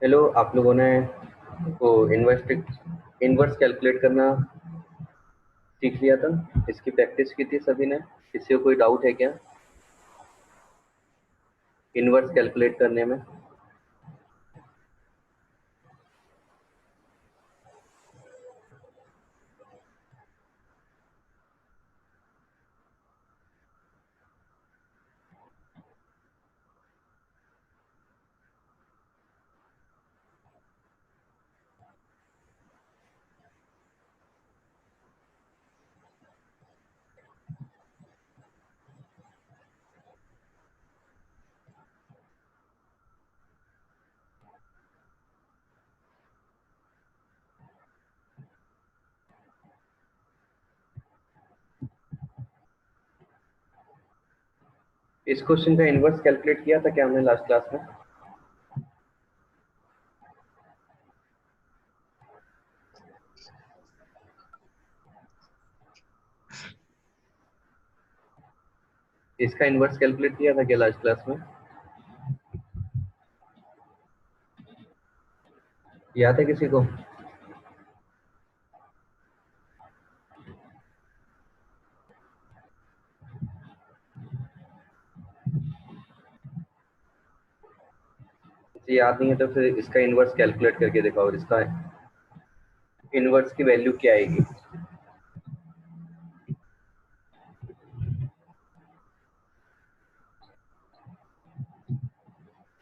Hello, आप लोगों ने वो इनवर्स कैलकुलेट करना सीख लिया था। इसकी प्रैक्टिस की थी सभी ने। किसी को कोई डाउट है क्या इनवर्स कैलकुलेट करने में? इस क्वेश्चन का इनवर्स कैलकुलेट किया था क्या हमने लास्ट क्लास में? इसका इनवर्स कैलकुलेट किया था क्या लास्ट क्लास में? याद है किसी को? याद नहीं है तो फिर इसका इनवर्स कैलकुलेट करके दिखाओ, इसका इनवर्स की वैल्यू क्या आएगी?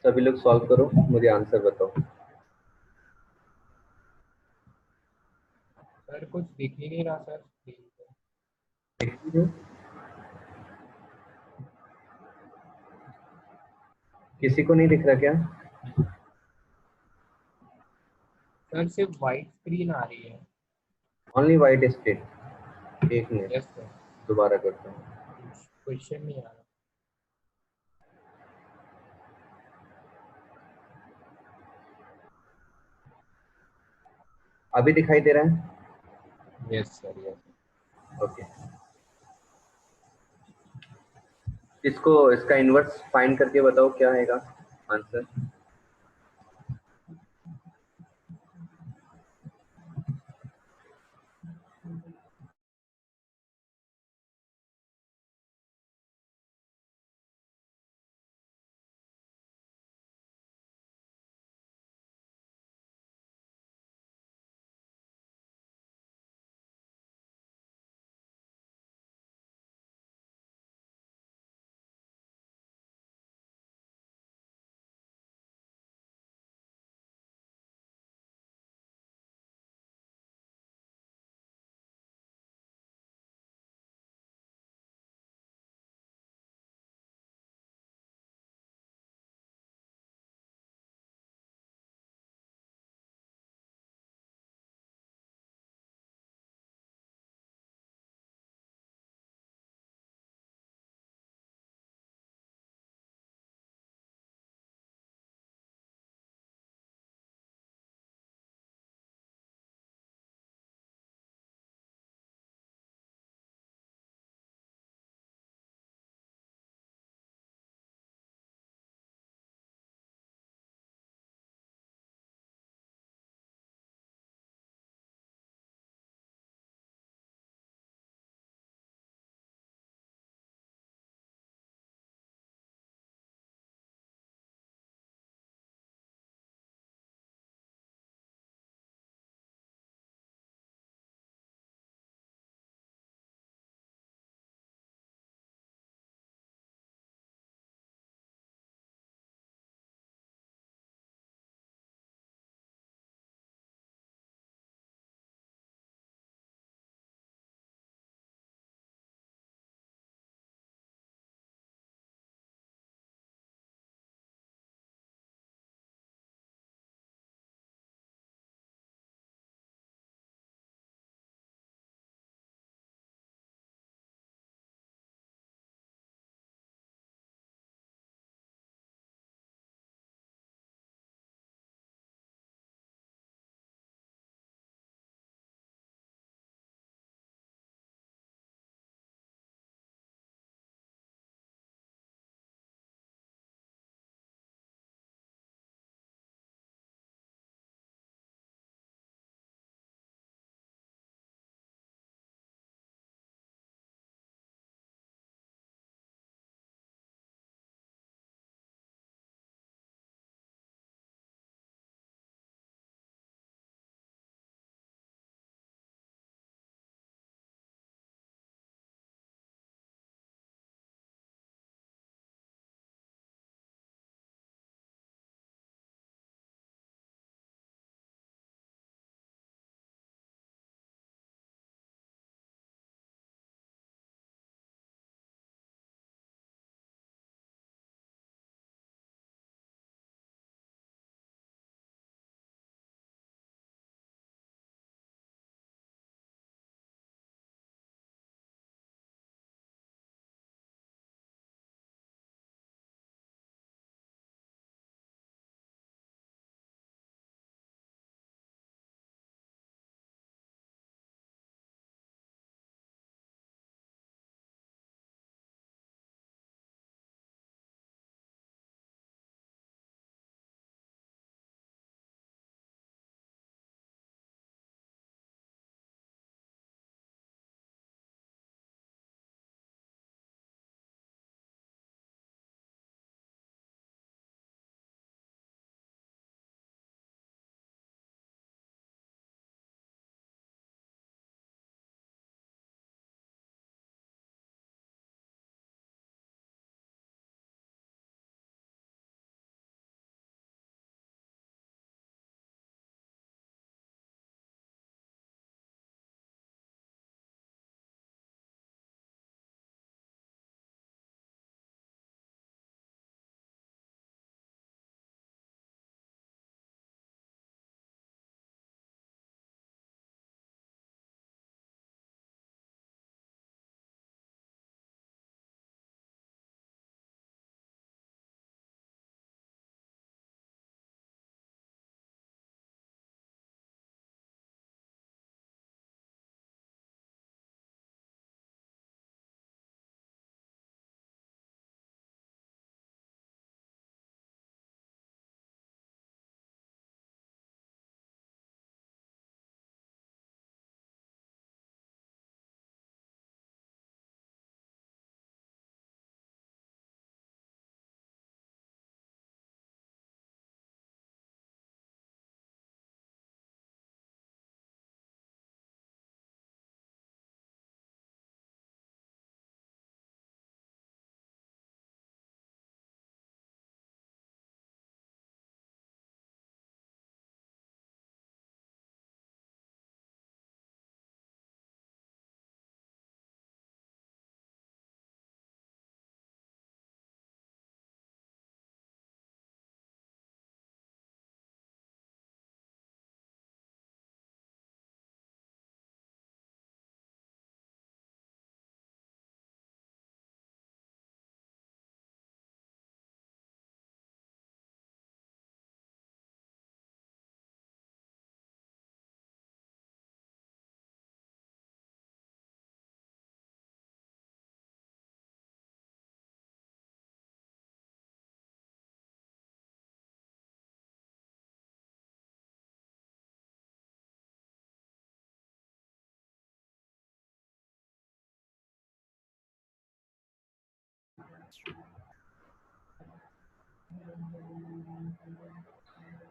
सभी लोग सॉल्व करो, मुझे आंसर बताओ। सर कुछ दिख ही नहीं रहा सर। किसी को नहीं दिख रहा क्या? सर सिर्फ वाइट स्क्रीन आ रही है। Only white screen. एक मिनट, यस सर। दोबारा करता हूँ। क्वेश्चन नहीं आ रहा। अभी दिखाई दे रहा है? Yes sir yes. ओके। इसको इसका इनवर्स फाइंड करके बताओ क्या आएगा आंसर।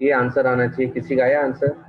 ये आंसर आना चाहिए। किसी का आया आंसर?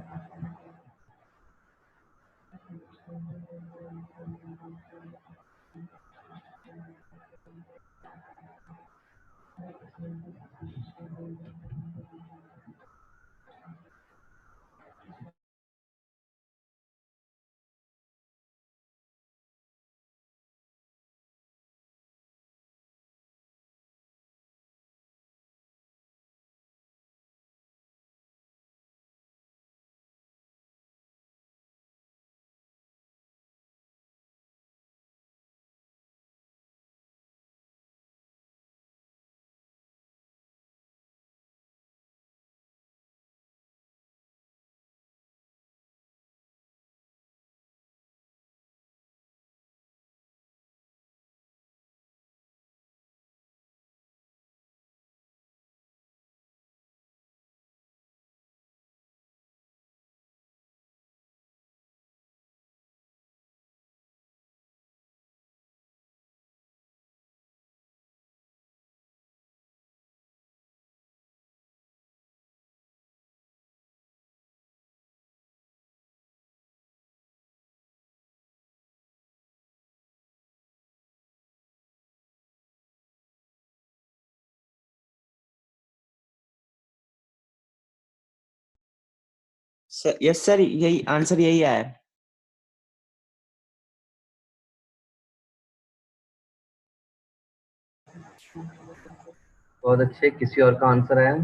यस सर, यही आंसर यही है। बहुत अच्छे। किसी और का आंसर आया?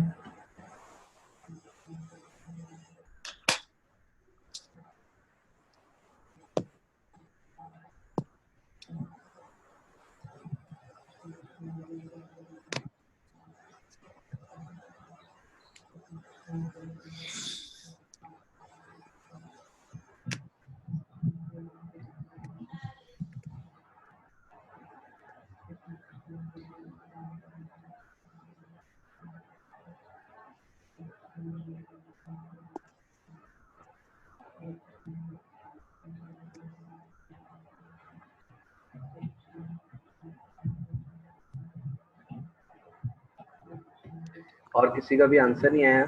और किसी का भी आंसर नहीं आया?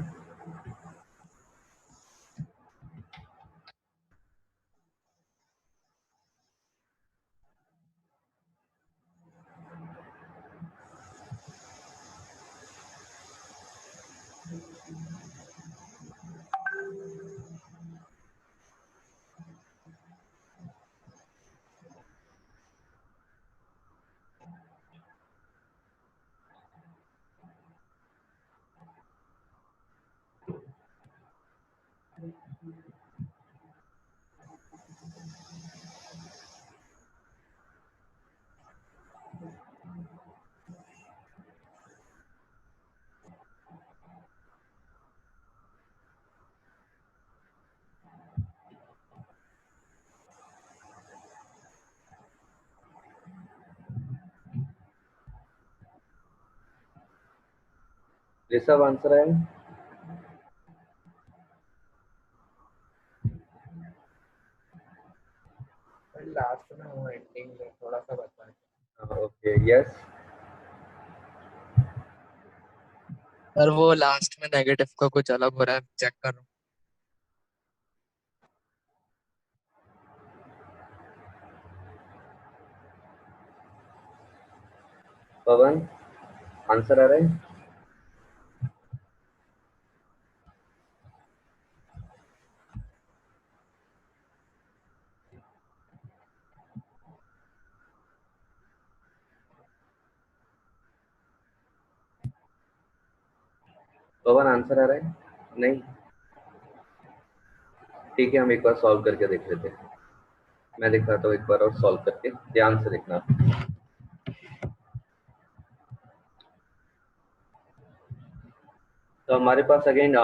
ये सब आंसर आया? लास्ट में वो एंडिंग में थोड़ा सा बताएं। Okay, yes. सर वो लास्ट में नेगेटिव का कुछ अलग हो रहा है, चेक कर रहा हूँ। पवन, आंसर आ रहा है? पवन, आंसर आ रहा है? नहीं? ठीक है, हम एक बार सॉल्व करके देख लेते हैं। मैं दिखाता हूँ एक बार और सॉल्व करके, ध्यान से देखना। तो हमारे पास अगेन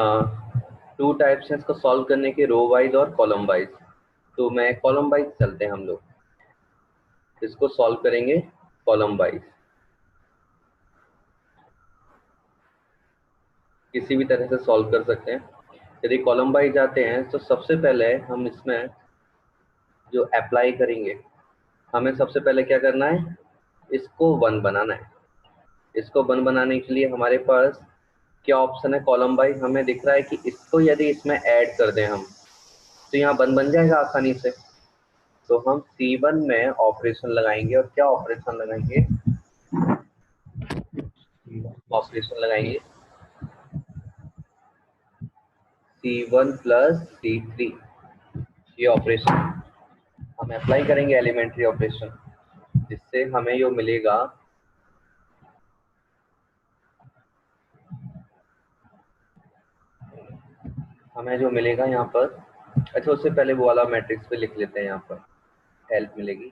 2 टाइप्स हैं इसको सॉल्व करने के, रो वाइज और कॉलम वाइज। तो मैं कॉलम वाइज चलते हैं हम लोग, इसको सॉल्व करेंगे कॉलम वाइज। किसी भी तरह से सॉल्व कर सकते हैं। यदि कॉलम वाइज जाते हैं तो सबसे पहले हम इसमें जो अप्लाई करेंगे, हमें सबसे पहले क्या करना है, इसको 1 बनाना है। इसको 1 बनाने के लिए हमारे पास क्या ऑप्शन है? कॉलम वाइज हमें दिख रहा है कि इसको यदि इसमें ऐड कर दें हम तो यहाँ 1 बन जाएगा आसानी से। तो हम C1 में ऑपरेशन लगाएंगे और क्या ऑपरेशन लगाएंगे? ऑपरेशन लगाएंगे C1 प्लस C3। ये ऑपरेशन हम अप्लाई करेंगे एलिमेंट्री ऑपरेशन, जिससे हमें जो मिलेगा यहाँ पर, अच्छा उससे पहले वो वाला मैट्रिक्स पे लिख लेते हैं, यहाँ पर हेल्प मिलेगी।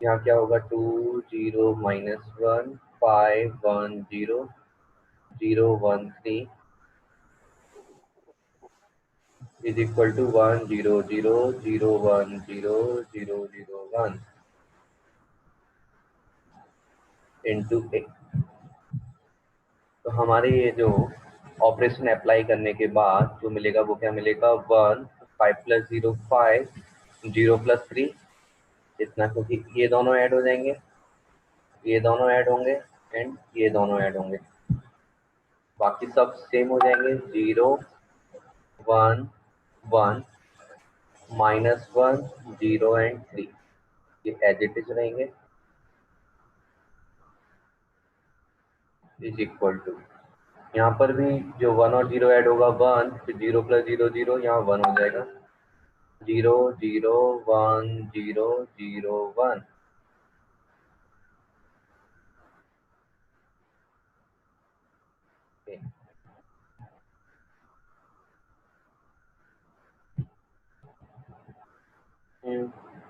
यहाँ क्या होगा? 2 0 -1 5 1 0 0 1 3 is equal to 1 0 0 0 1 0 0 0 1 into a। तो हमारे ये जो ऑपरेशन अप्लाई करने के बाद जो मिलेगा वो क्या मिलेगा? 1 5 + 0 5 0 + 3 इतना, क्योंकि ये दोनों ऐड हो जाएंगे, ये दोनों ऐड होंगे एंड ये दोनों ऐड होंगे, बाकी सब सेम हो जाएंगे। 0 1 1 -1 0 एंड 3 ये एज इट इज रहेंगे, इज इक्वल टू यहाँ पर भी जो 1 और 0 ऐड होगा 1, फिर 0 + 0 0 यहाँ 1 हो जाएगा। 0 0 1 0 0 1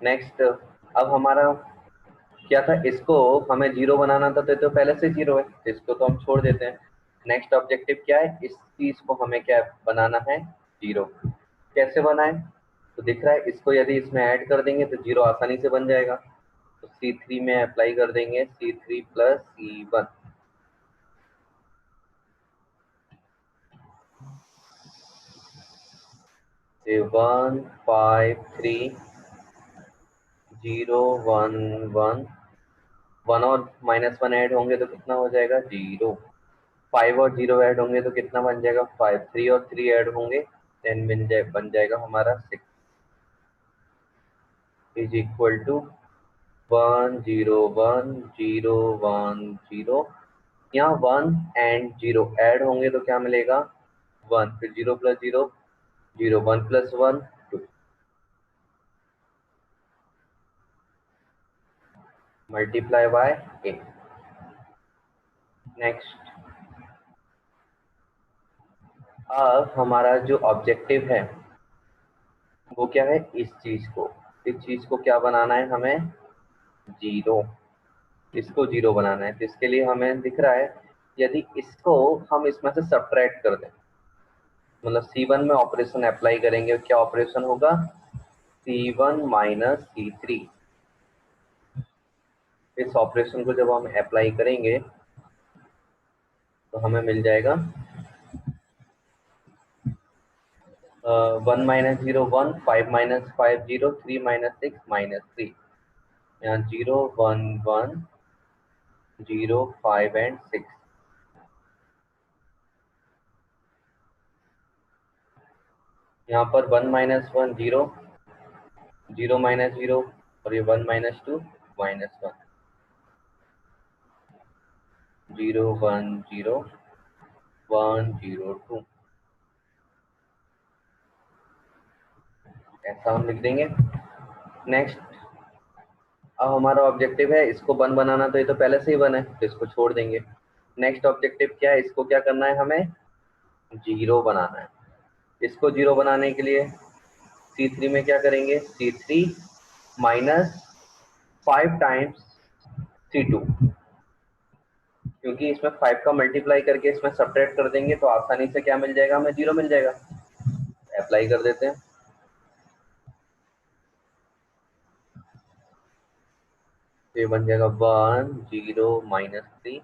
नेक्स्ट। अब हमारा क्या था? इसको हमें 0 बनाना था, तो पहले से 0 है, तो इसको तो हम छोड़ देते हैं। नेक्स्ट ऑब्जेक्टिव क्या है? इस चीज को हमें क्या बनाना है? 0। कैसे बनाए? तो दिख रहा है, इसको यदि इसमें ऐड कर देंगे तो 0 आसानी से बन जाएगा। तो C3 में अप्लाई कर देंगे C3 + C1। ये 1 5 3 0 1 1 1 और -1 ऐड होंगे तो कितना हो जाएगा? 0। 5 और 0 ऐड होंगे तो कितना बन जाएगा? 5। 3 और 3 ऐड होंगे 10 बन जाएगा हमारा 6 इज इक्वल टू 1 0 1 0 1 0। यहाँ 1 एंड 0 ऐड होंगे तो क्या मिलेगा? 1, फिर 0 + 0 0 1 + 1 2 मल्टीप्लाई बाय 8। नेक्स्ट, अब हमारा जो ऑब्जेक्टिव है वो क्या है? इस चीज को क्या बनाना है हमें? 0। इसको 0 बनाना है, तो इसके लिए हमें दिख रहा है यदि इसको हम इसमें से सब्ट्रैक्ट कर दें, मतलब C1 में ऑपरेशन अप्लाई करेंगे, क्या ऑपरेशन होगा? C1 - C3। इस ऑपरेशन को जब हम अप्लाई करेंगे तो हमें मिल जाएगा 1 - 0 1 5 - 5 0 3 - 6 -3। यहाँ 0 1 1 0 5 एंड 6। यहाँ पर 1 - 1 0 0 -0 और ये 1 - 2 -1 0 1 0 1 0 2 ऐसा हम लिख देंगे। नेक्स्ट, अब हमारा ऑब्जेक्टिव है इसको 1 बनाना, तो ये तो पहले से ही 1 है तो इसको छोड़ देंगे। नेक्स्ट ऑब्जेक्टिव क्या है? इसको क्या करना है? हमें 0 बनाना है। इसको 0 बनाने के लिए C3 में क्या करेंगे? C3 -5 टाइम्स C2, क्योंकि इसमें 5 का मल्टीप्लाई करके इसमें सब्ट्रैक्ट कर देंगे तो आसानी से क्या मिल जाएगा? हमें 0 मिल जाएगा। अप्लाई कर देते हैं। ये बन जाएगा 1 0 -3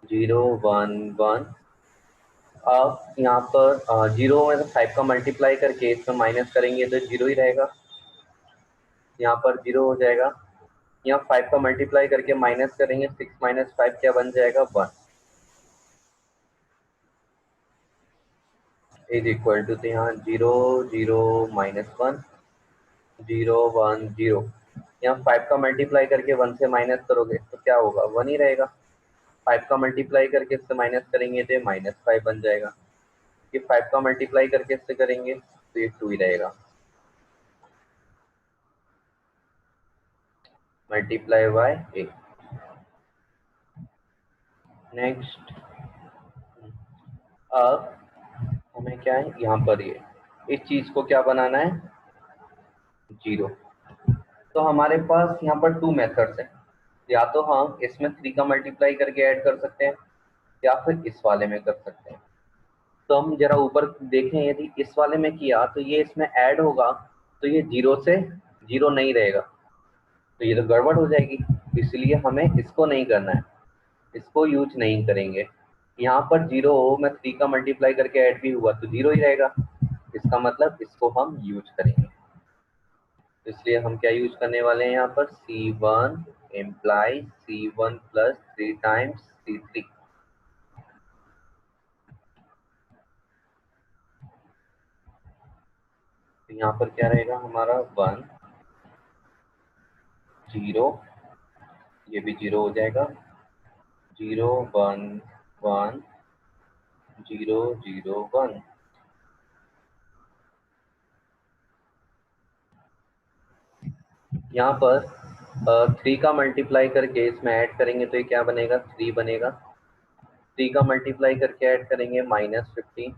0 1 1। अब यहाँ पर 0 में 5 का मल्टीप्लाई करके इसमें माइनस करेंगे तो 0 ही रहेगा। यहाँ पर 0 हो जाएगा यहाँ 5 का मल्टीप्लाई करके माइनस करेंगे, 6 माइनस 5 क्या बन जाएगा 1 इज इक्वल टू, तो यहाँ 0 0 माइनस 1 0 1 0। यहाँ 5 का मल्टीप्लाई करके 1 से माइनस करोगे तो क्या होगा 1 ही रहेगा। 5 का मल्टीप्लाई करके इससे माइनस करेंगे तो माइनस 5 बन जाएगा। ये 5 का मल्टीप्लाई करके इससे करेंगे तो ये 2 ही रहेगा। Multiply by A. नेक्स्ट, अब हमें क्या है यहाँ पर ये इस चीज को क्या बनाना है 0। तो हमारे पास यहाँ पर 2 मेथड्स हैं। या तो हम इसमें 3 का मल्टीप्लाई करके ऐड कर सकते हैं या फिर इस वाले में कर सकते हैं। तो हम जरा ऊपर देखें, यदि इस वाले में किया तो ये इसमें ऐड होगा तो ये 0 से 0 नहीं रहेगा, तो ये तो गड़बड़ हो जाएगी। इसलिए हमें इसको नहीं करना है, इसको यूज नहीं करेंगे। यहाँ पर 0 में 3 का मल्टीप्लाई करके ऐड भी हुआ तो 0 ही रहेगा, इसका मतलब इसको हम यूज करेंगे। इसलिए हम क्या यूज करने वाले हैं यहाँ पर C1 imply C1 plus 3 times C3। तो यहाँ पर क्या रहेगा हमारा 1 0, ये भी 0 हो जाएगा, 0 1 1 0 0 1। यहाँ पर 3 का मल्टीप्लाई करके इसमें ऐड करेंगे तो ये क्या बनेगा 3 बनेगा। 3 का मल्टीप्लाई करके ऐड करेंगे -15,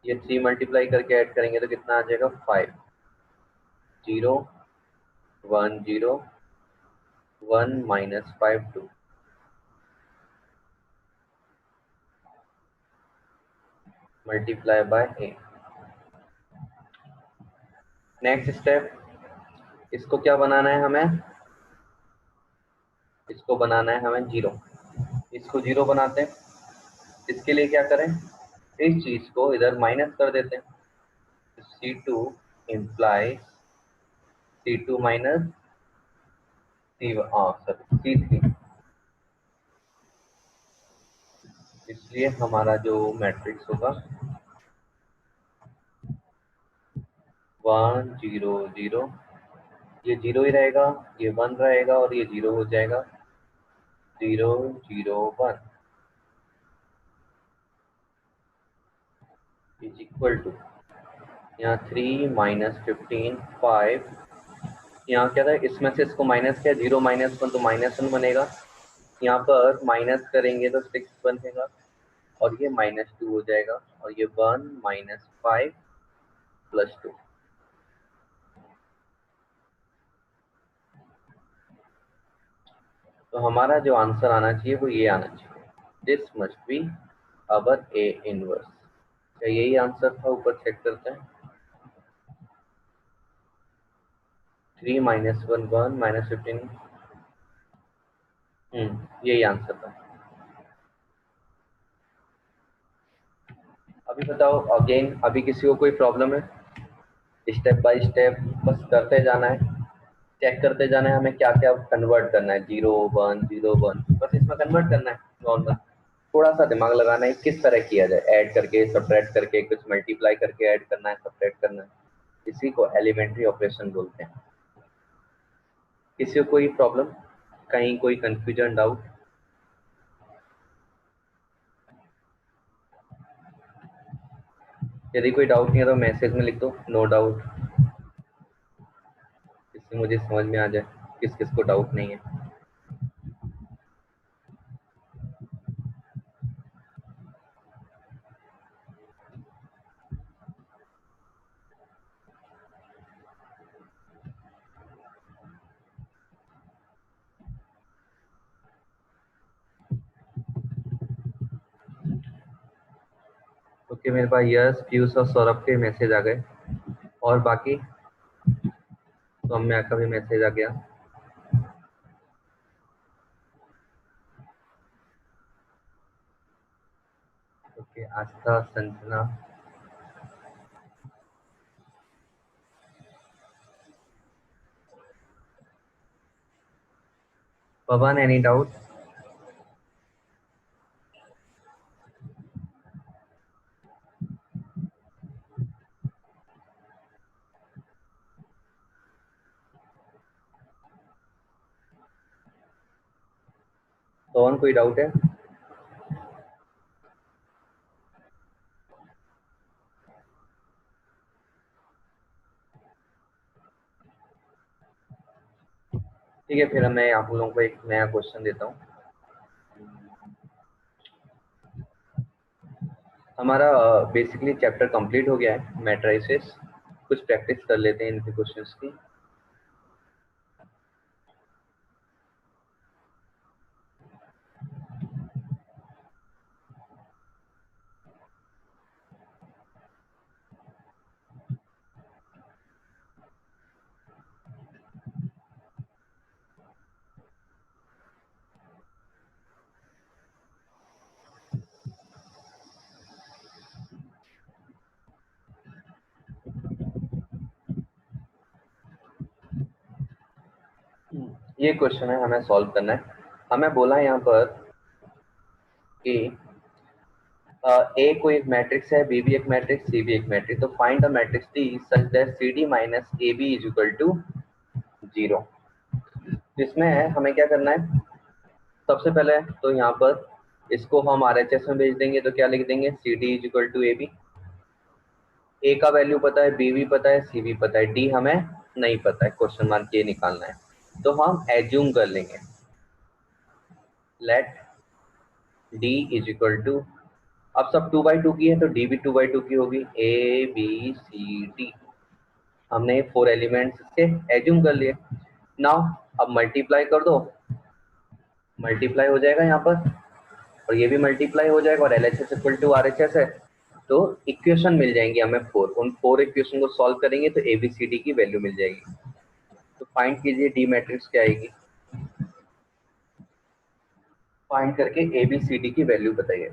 ये 3 मल्टीप्लाई करके ऐड करेंगे तो कितना आ जाएगा 5। 0 1 0 1 -5 2। Multiply by A. Next step, इसको क्या बनाना है हमें, इसको बनाना है हमें 0। इसको 0 बनाते हैं। इसके लिए क्या करें, इस चीज को इधर माइनस कर देते हैं। C2 implies C2 minus C3। इसलिए हमारा जो मैट्रिक्स होगा 1 0 0, ये 0 ही रहेगा, ये 1 रहेगा और ये 0 हो जाएगा 0 0 1 इज इक्वल टू, यहाँ 3 -15 5। यहाँ क्या था, इसमें से इसको माइनस किया, 0 -1 तो -1 बनेगा। यहाँ पर माइनस करेंगे तो 6 बनेगा और ये -2 हो जाएगा और ये 1 -5 + 2। तो हमारा जो आंसर आना चाहिए वो ये आना चाहिए, this must be our A inverse. क्या यही आंसर था, ऊपर चेक करते हैं। 3 -1 1 -15, यही आंसर था। अभी बताओ अगेन, अभी किसी को कोई प्रॉब्लम है? स्टेप बाय स्टेप बस करते जाना है, चेक करते जाना है हमें क्या क्या कन्वर्ट करना है, 0 1 0 1, बस इसमें कन्वर्ट करना है नॉर्मल। थोड़ा सा दिमाग लगाना है किस तरह किया जाए, ऐड करके सब्ट्रैक्ट करके, कुछ मल्टीप्लाई करके ऐड करना है, सब्ट्रैक्ट करना है। इसी को एलिमेंट्री ऑपरेशन बोलते हैं। किसी को कोई प्रॉब्लम, कहीं कोई कंफ्यूजन, डाउट? यदि कोई डाउट नहीं है तो मैसेज में लिख दो नो डाउट, इससे मुझे समझ में आ जाए किस किस को डाउट नहीं है। ओके, मेरे पास यश, पीयूष और सौरभ के मैसेज आ गए, और बाकी सौम्या का भी मैसेज आ गया। ओके, आस्था, संजना, Pavan, any doubt? पवन, कोई डाउट है? ठीक है, फिर मैं आप लोगों को एक नया क्वेश्चन देता हूँ। हमारा बेसिकली चैप्टर कंप्लीट हो गया है मैट्रिसेस। कुछ प्रैक्टिस कर लेते हैं इनके क्वेश्चंस की। ये क्वेश्चन है, हमें सॉल्व करना है। हमें बोला है यहाँ पर कि ए कोई एक मैट्रिक्स है, बी भी एक मैट्रिक्स, सी भी एक मैट्रिक्स। तो find the matrix D such that C D minus A B is equal to 0। इसमें हमें क्या करना है? सबसे पहले तो यहाँ पर इसको हम आरएचएस में भेज देंगे। तो क्या लिख देंगे? C D is equal to A B. A का वैल्यू पता है, बी भी पता है, सी भी पता है, डी हमें नहीं पता है, क्वेश्चन मार्क ये निकालना है। तो हम एज्यूम कर लेंगे, let D is equal to, अब सब 2/2 की है तो डी भी 2/2 की होगी। ए बी सी डी, हमने 4 एलिमेंट्स के एज्यूम कर लिए। नाउ अब मल्टीप्लाई कर दो, मल्टीप्लाई हो जाएगा यहाँ पर, और ये भी मल्टीप्लाई हो जाएगा, और L H S equal to R H S है। तो इक्वेशन मिल जाएंगी हमें 4। उन 4 इक्वेशन को सॉल्व करेंगे तो ए बी सी डी की वैल्यू मिल जाएगी। तो फाइंड कीजिए डी मैट्रिक्स क्या आएगी। फाइंड करके ए बी सी डी की वैल्यू बताइए।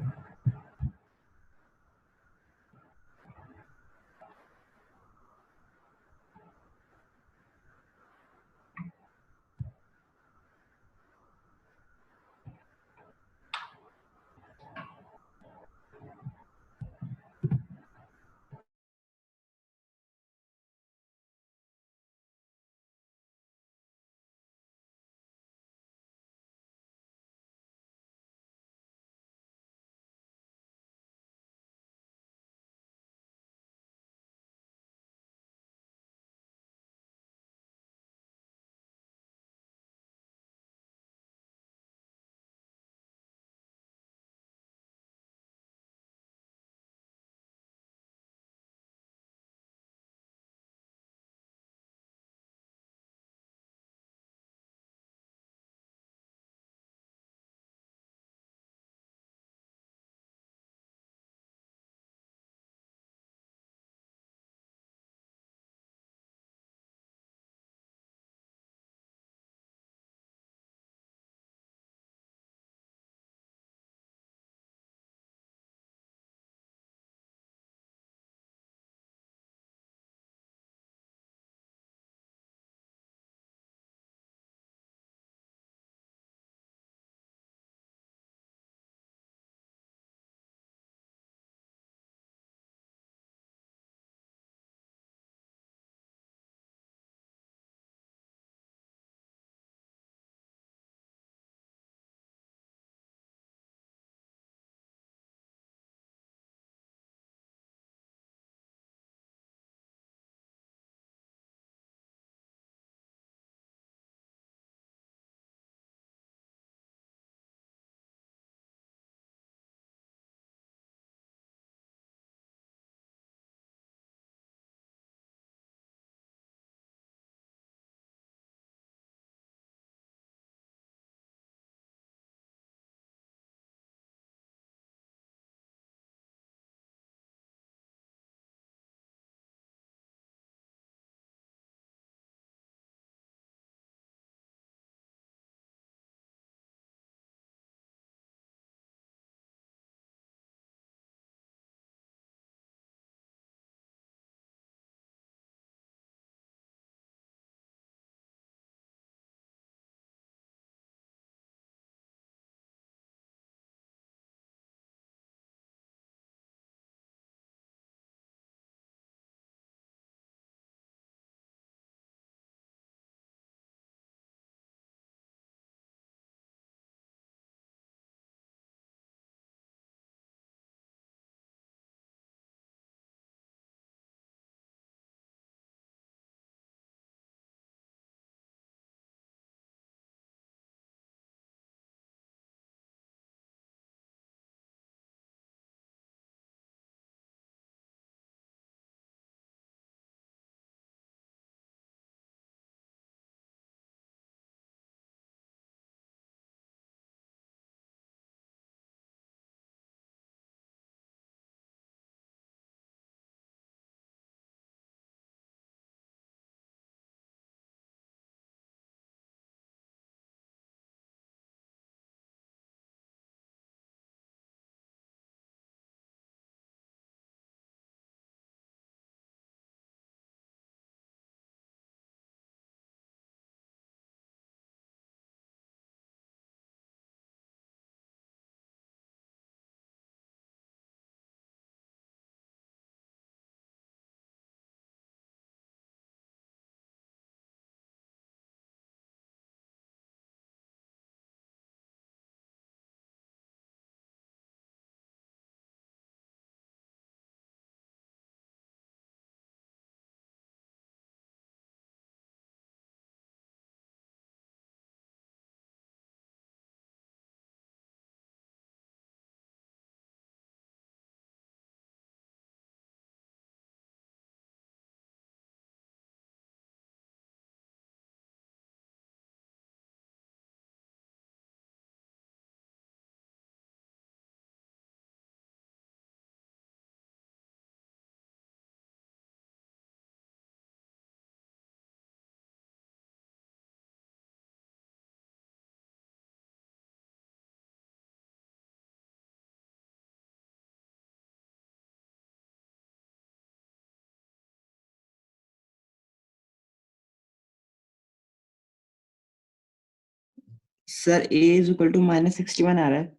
Sir a is equal to -61 आ रहा है।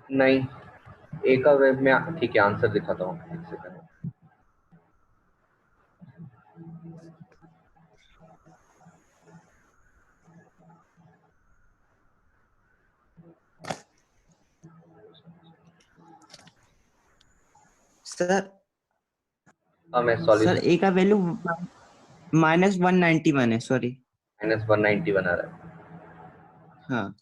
नहीं, ए का वेब में, ठीक है आंसर दिखाता हूँ एक सेकंड। सर हाँ मैं सर सॉल्यूशन a का वैल्यू -191 है, सॉरी। -190 बना रहा है। हाँ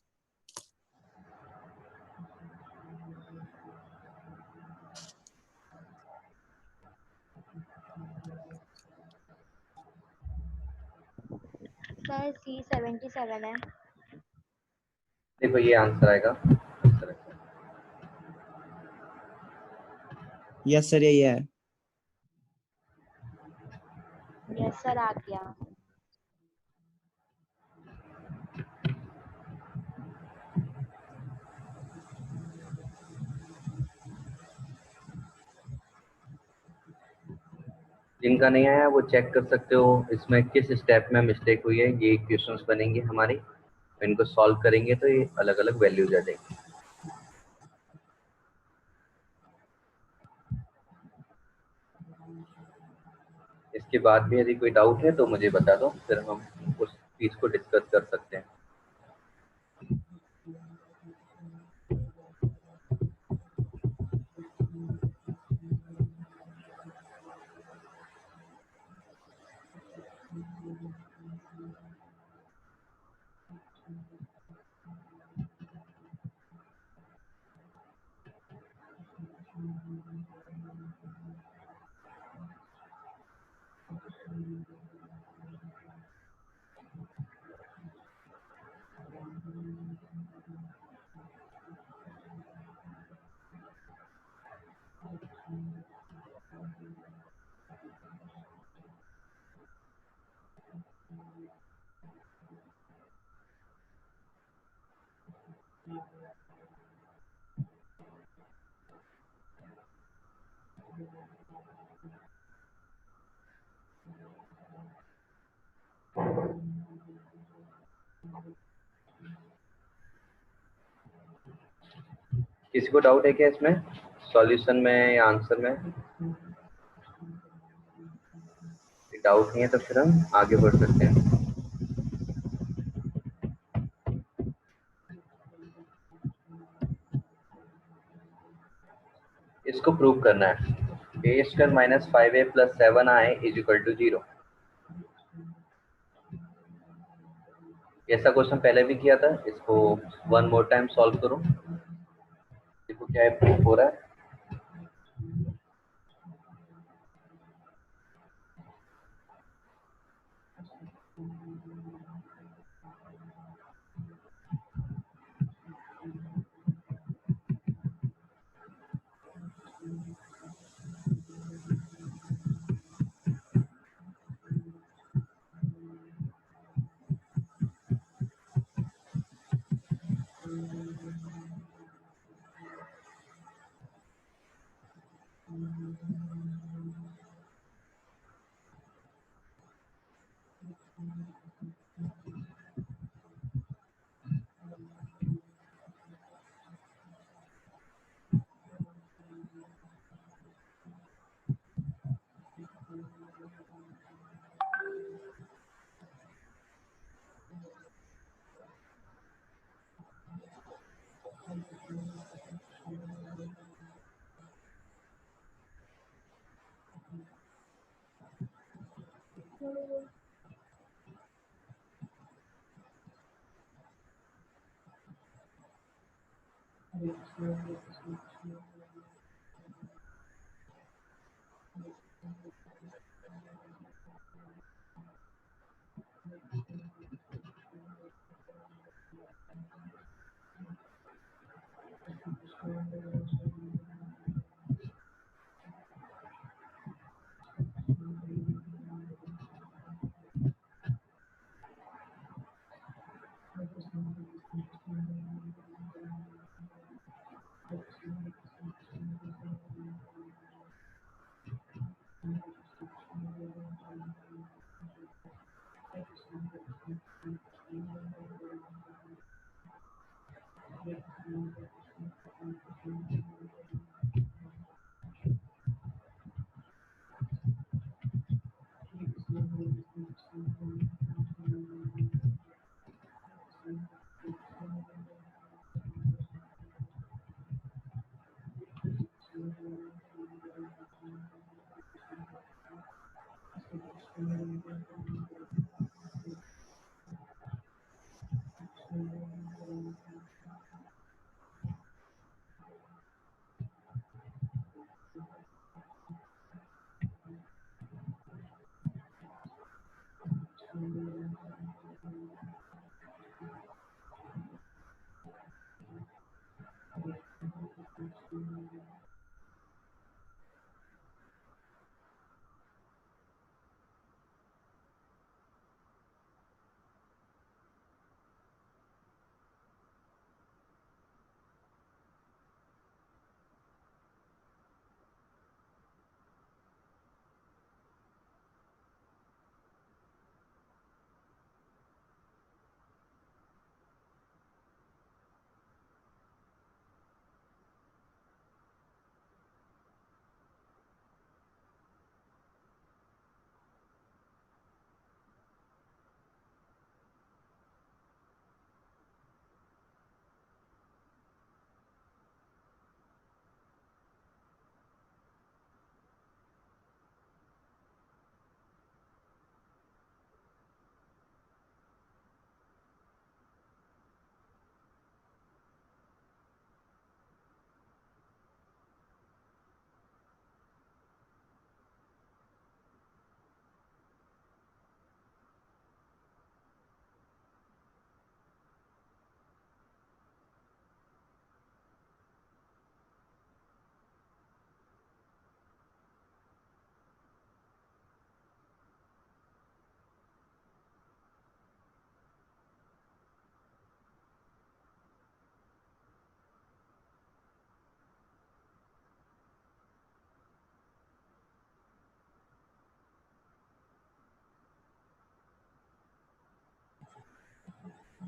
सर C77 है। देखो ये आंसर आएगा। यस सर यही है। यस सर आ गया। जिनका नहीं आया वो चेक कर सकते हो इसमें किस स्टेप में मिस्टेक हुई है। ये क्वेश्चंस बनेंगे हमारे, इनको सॉल्व करेंगे तो ये अलग अलग वैल्यूज आ जाएंगी। इसके बाद भी यदि कोई डाउट है तो मुझे बता दो, फिर हम उस चीज को डिस्कस कर सकते हैं। किसी को डाउट है क्या इसमें, सॉल्यूशन में या आंसर में? डाउट नहीं है तो फिर हम आगे बढ़ सकते हैं। इसको प्रूव करना है। ए स्क्वायर -5a + 7i = 0। ऐसा क्वेश्चन पहले भी किया था, इसको वन मोर टाइम सॉल्व करो, देखो क्या है प्रूफ हो रहा है।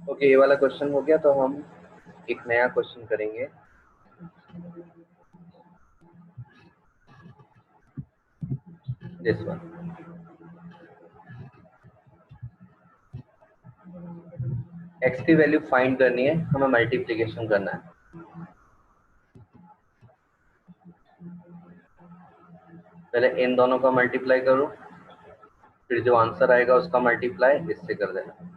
ओके, ये वाला क्वेश्चन हो गया, तो हम एक नया क्वेश्चन करेंगे। दिस वन, एक्स की वैल्यू फाइंड करनी है, हमें मल्टीप्लिकेशन करना है। पहले इन दोनों का मल्टीप्लाई करो, फिर जो आंसर आएगा उसका मल्टीप्लाई इससे कर देना।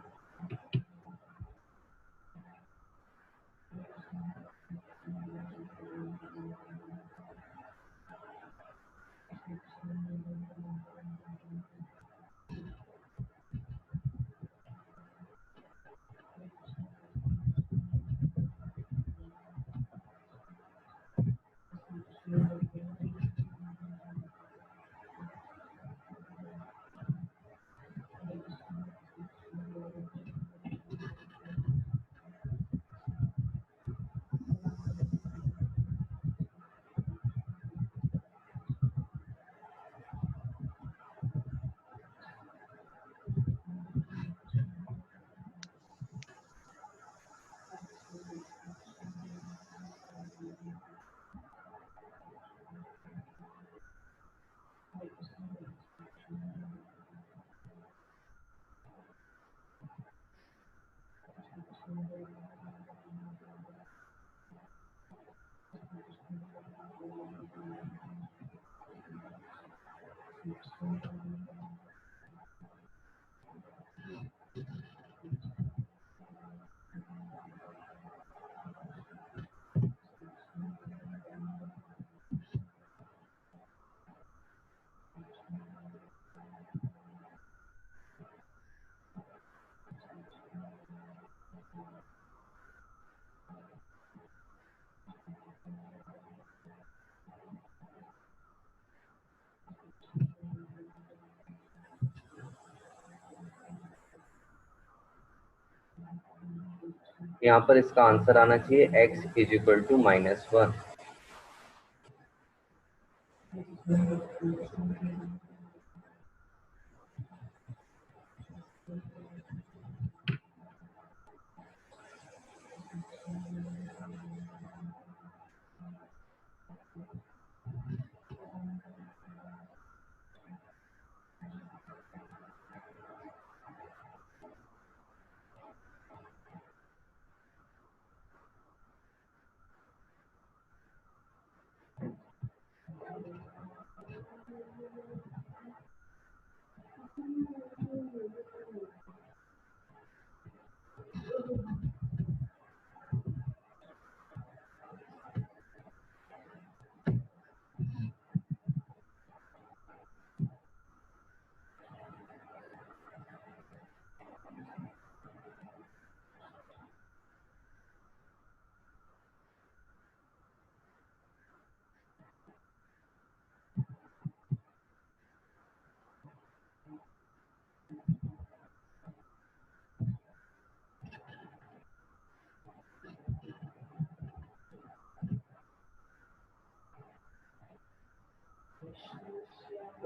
यहाँ पर इसका आंसर आना चाहिए x is equal to -1।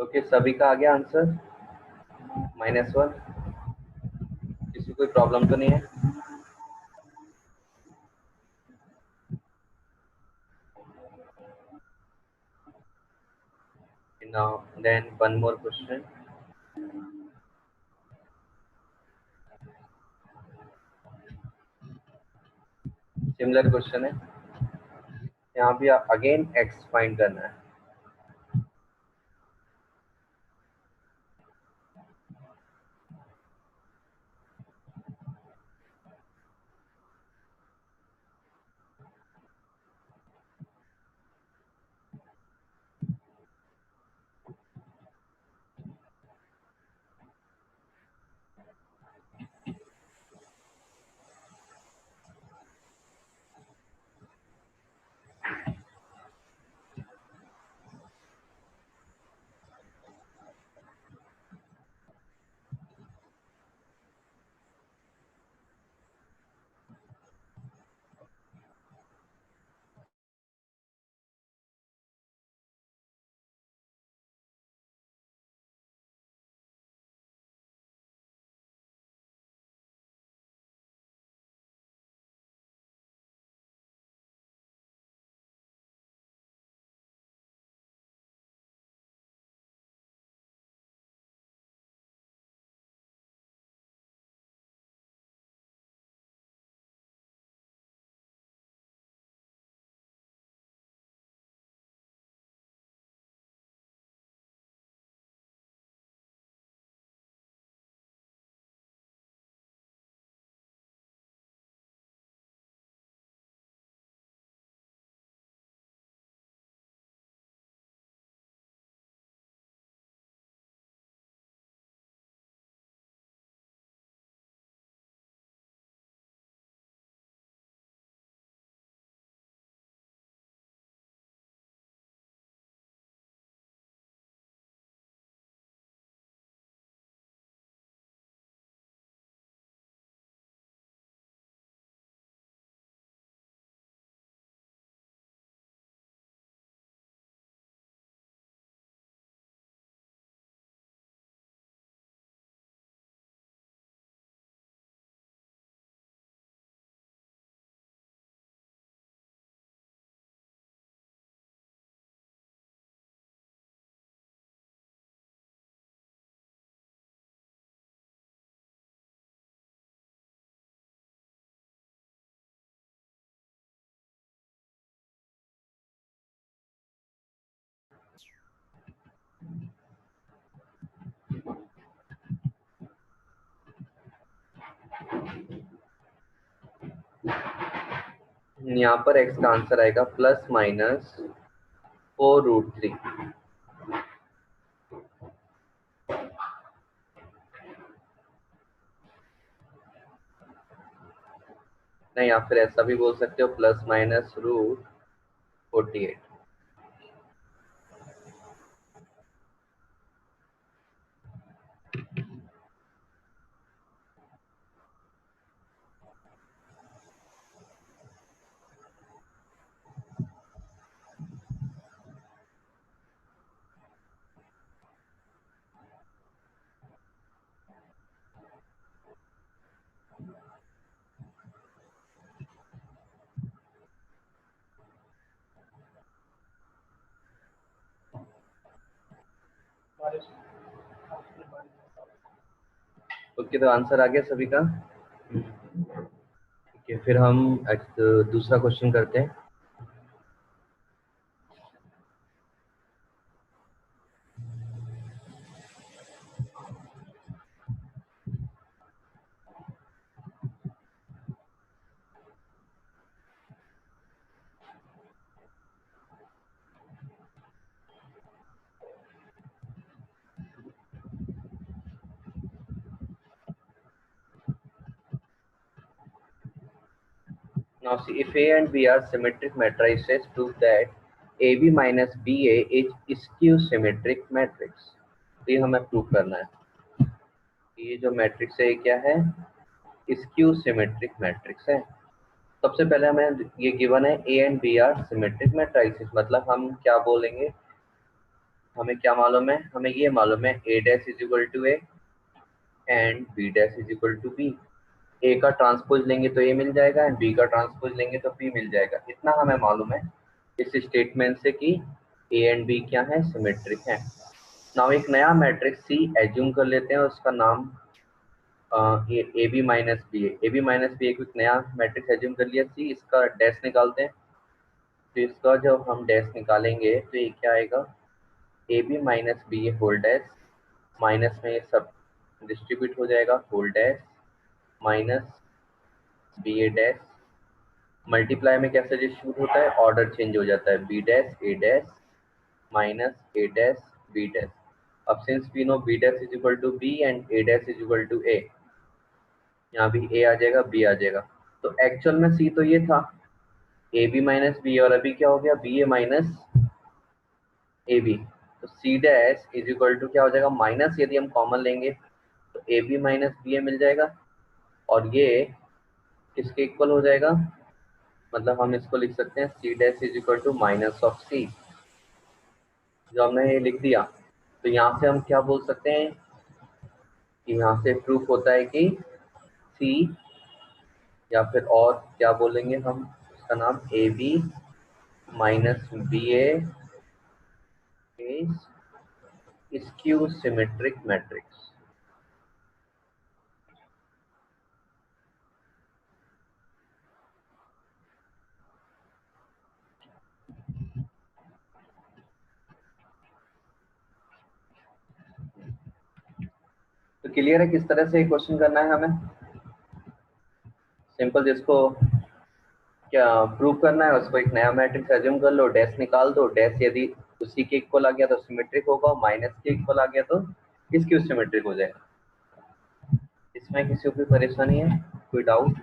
Okay, सभी का आ गया आंसर -1। किसी कोई प्रॉब्लम तो नहीं है? Now then one more question. Similar question है, यहाँ भी अगेन x फाइंड करना है। यहाँ पर x का आंसर आएगा ±4√3। नहीं, या फिर ऐसा भी बोल सकते हो ±√48। ओके, तो आंसर आ गया सभी का? ओके, फिर हम दूसरा क्वेश्चन करते हैं। Now see, if A and B are symmetric matrices, prove that AB minus BA is skew symmetric matrix. तो ये हमें प्रूव करना है। ये जो मैट्रिक्स है ये क्या है? स्क्यू सिमेट्रिक मैट्रिक्स है। सबसे पहले हमें ये गिवन है A and B are symmetric matrices, मतलब हम क्या बोलेंगे, हमें क्या मालूम है? हमें ये मालूम है A dash is equal to A and B dash is equal to B. A का ट्रांसपोज लेंगे तो ए मिल जाएगा एंड बी का ट्रांसपोज लेंगे तो बी मिल जाएगा। इतना हमें मालूम है इस स्टेटमेंट से कि ए एंड बी क्या है? सिमेट्रिक है। नाउ एक नया मैट्रिक्स सी एज्यूम कर लेते हैं, उसका नाम ये A B minus B A B minus B एक नया मैट्रिक्स एज्यूम कर लिया सी। इसका डैश निकालते हैं। तो इसका जब हम डैश निकालेंगे तो ये क्या आएगा? A B minus B A whole dash, minus में ये सब डिस्ट्रीब्यूट हो जाएगा, whole dash minus B A dash, multiply में कैसे डिस्ट्रीब्यूट होता है? ऑर्डर चेंज हो जाता है, B dash A dash minus A dash B dash. अब since we know B dash is equal to B and A dash is equal to A, यहाँ भी ए आ जाएगा बी आ जाएगा। तो एक्चुअल में सी तो ये था ए बी माइनस बी, और अभी क्या हो गया? B A minus A B. तो C dash is equal to क्या हो जाएगा? माइनस, यदि हम कॉमन लेंगे तो A B minus B A मिल जाएगा, और ये किसके इक्वल हो जाएगा? मतलब हम इसको लिख सकते हैं C dash is equal to minus of C. जो हमने ये लिख दिया, तो यहाँ से हम क्या बोल सकते हैं कि यहाँ से प्रूफ होता है कि सी, या फिर और क्या बोलेंगे हम, उसका नाम A B minus B A is skew symmetric matrix. तो क्लियर है किस तरह से क्वेश्चन करना है हमें? सिंपल, जिसको क्या प्रूव करना है उसको एक नया मैट्रिक्स एज्यूम कर लो, डैश निकाल दो, डैश यदि उसी के इक्वल आ गया तो सिमेट्रिक होगा, माइनस के इक्वल आ गया तो इसकी सिमेट्रिक हो जाएगा। इसमें किसी को कोई परेशानी है, कोई डाउट?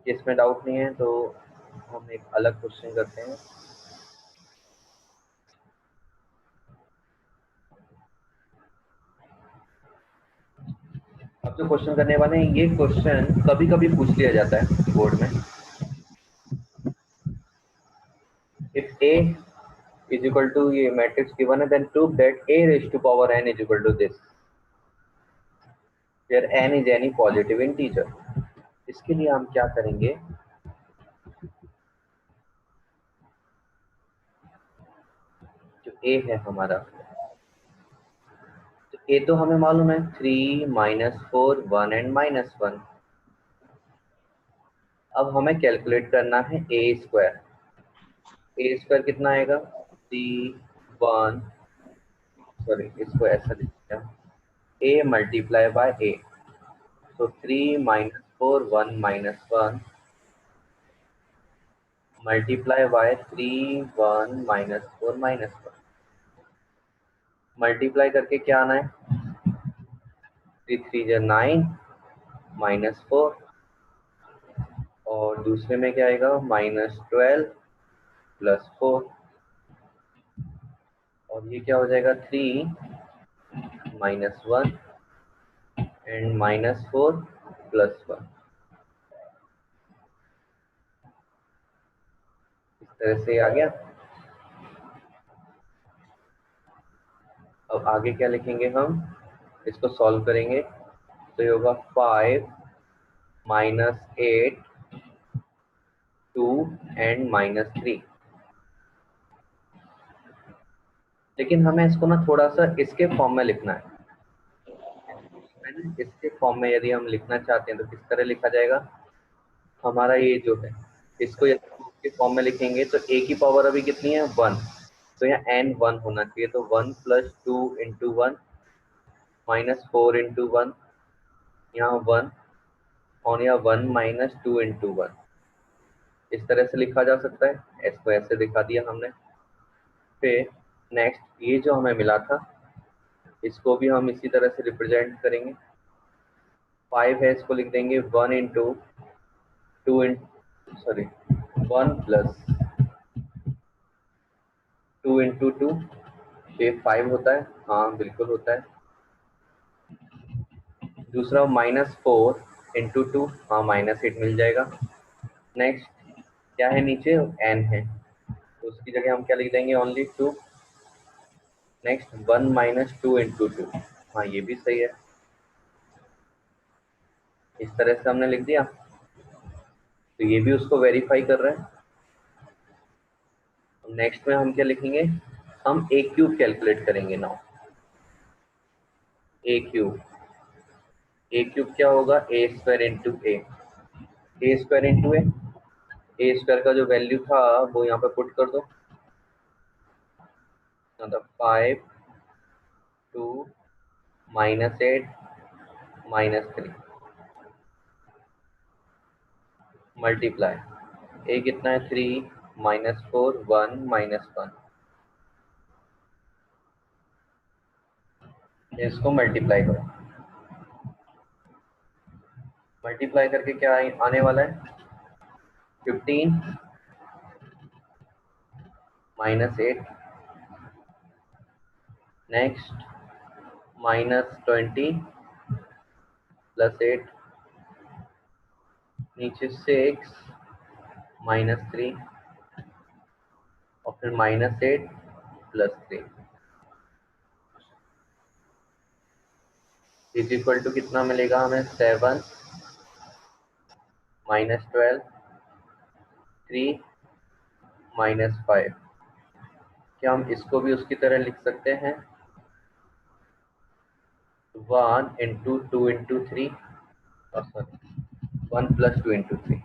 इसमें डाउट नहीं है तो हम एक अलग क्वेश्चन करते हैं। अब जो क्वेश्चन करने वाले हैं, ये क्वेश्चन कभी कभी पूछ लिया जाता है बोर्ड में। If A is equal to ये मैट्रिक्स given है, then prove that a raised to power n is equal to this, where n is any positive integer। इसके लिए हम क्या करेंगे, जो a है हमारा, तो a तो हमें मालूम है 3 माइनस 4 1 एंड माइनस 1। अब हमें कैलकुलेट करना है a स्क्वायर। a स्क्वायर कितना आएगा? 3 1, सॉरी इसको ऐसा लिखते हैं, a मल्टीप्लाई बाय a, तो 3 minus 4 1 minus 1 multiply by 3 1 minus 4 minus 1। Multiply करके क्या आना है? 3 3 9 माइनस 4, और दूसरे में क्या आएगा? माइनस 12 प्लस 4, और ये क्या हो जाएगा? 3 माइनस 1 एंड माइनस 4 प्लस 1। इस तरह से आ गया। अब आगे क्या लिखेंगे हम? इसको सॉल्व करेंगे तो ये होगा 5 माइनस 8 2 एंड माइनस 3। लेकिन हमें इसको ना थोड़ा सा इसके फॉर्म में लिखना है। इसके फॉर्म में यदि हम लिखना चाहते हैं तो किस तरह लिखा जाएगा? हमारा ये जो है, इसको यदि इसके फॉर्म में लिखेंगे तो a की पावर अभी कितनी है? 1, तो यहाँ n 1 होना चाहिए, तो 1 प्लस 2 इंटू 1 माइनस 4 इंटू 1, यहाँ 1, और यहाँ 1 माइनस 2 इंटू 1। इस तरह से लिखा जा सकता है। इसको ऐसे दिखा दिया हमने। फिर नेक्स्ट ये जो हमें मिला था इसको भी हम इसी तरह से रिप्रेजेंट करेंगे। 5 है, इसको लिख देंगे 1 इंटू 2 सॉरी 1 प्लस 2 इंटू 2, ये 5 होता है, हाँ बिल्कुल होता है। दूसरा -4 इंटू 2, हाँ -8 मिल जाएगा। नेक्स्ट क्या है नीचे, n है, तो उसकी जगह हम क्या लिख देंगे, ओनली 2। नेक्स्ट 1 - 2 इंटू 2, हाँ ये भी सही है। इस तरह से हमने लिख दिया, तो ये भी उसको वेरीफाई कर रहा है। नेक्स्ट में हम क्या लिखेंगे, हम a क्यूब कैलकुलेट करेंगे नाउ। a क्यूब क्या होगा, a square into a square into a square का जो वैल्यू था वो यहाँ पे पुट कर दो, मतलब 5 2 -8 -3 मल्टीप्लाई a कितना है 3 -4 1 -1, इसको मल्टीप्लाई करो। मल्टीप्लाई करके क्या आने वाला है, 15 -8, नेक्स्ट -20 +8, नीचे 6 -3 और फिर -8 +3 इज इक्वल टू कितना मिलेगा हमें, 7 -12 3 -5। क्या हम इसको भी उसकी तरह लिख सकते हैं, 1 इंटू 2 इंटू 3, सॉरी 1 + 2 इंटू 3,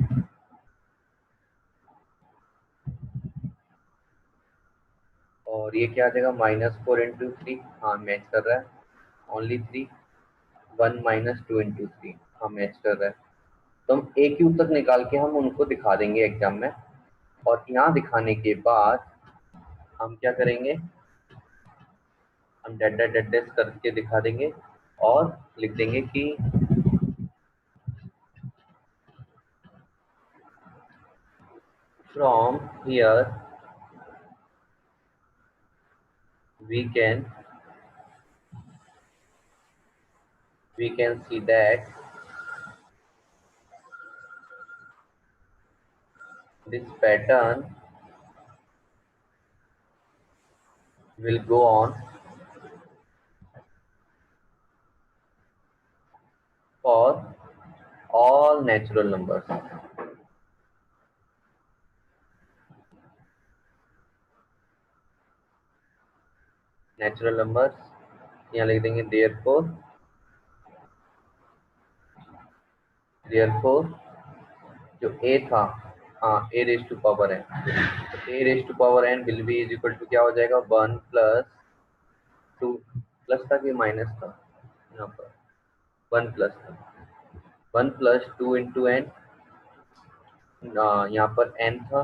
और ये क्या आ जाएगा, -4 इंटू 3, हाँ मैच कर रहा है, ओनली 3 1 - 2 इंटू 3, हाँ मैच कर रहा है। तो हम a क्यूब तक निकाल के हम उनको दिखा देंगे एग्जाम में, और यहाँ दिखाने के बाद हम क्या करेंगे, हम डेड करके दिखा देंगे और लिख देंगे कि from here we can see that this pattern will go on for all natural numbers. Natural numbers यहाँ लिख देंगे therefore जो a था, हाँ a raised to power n, तो a raised to power n will be is equal to क्या हो जाएगा, 1 + 2 प्लस था कि माइनस था, यहाँ पर 1 प्लस था, 1 + 2 इंटू n, यहाँ पर n था,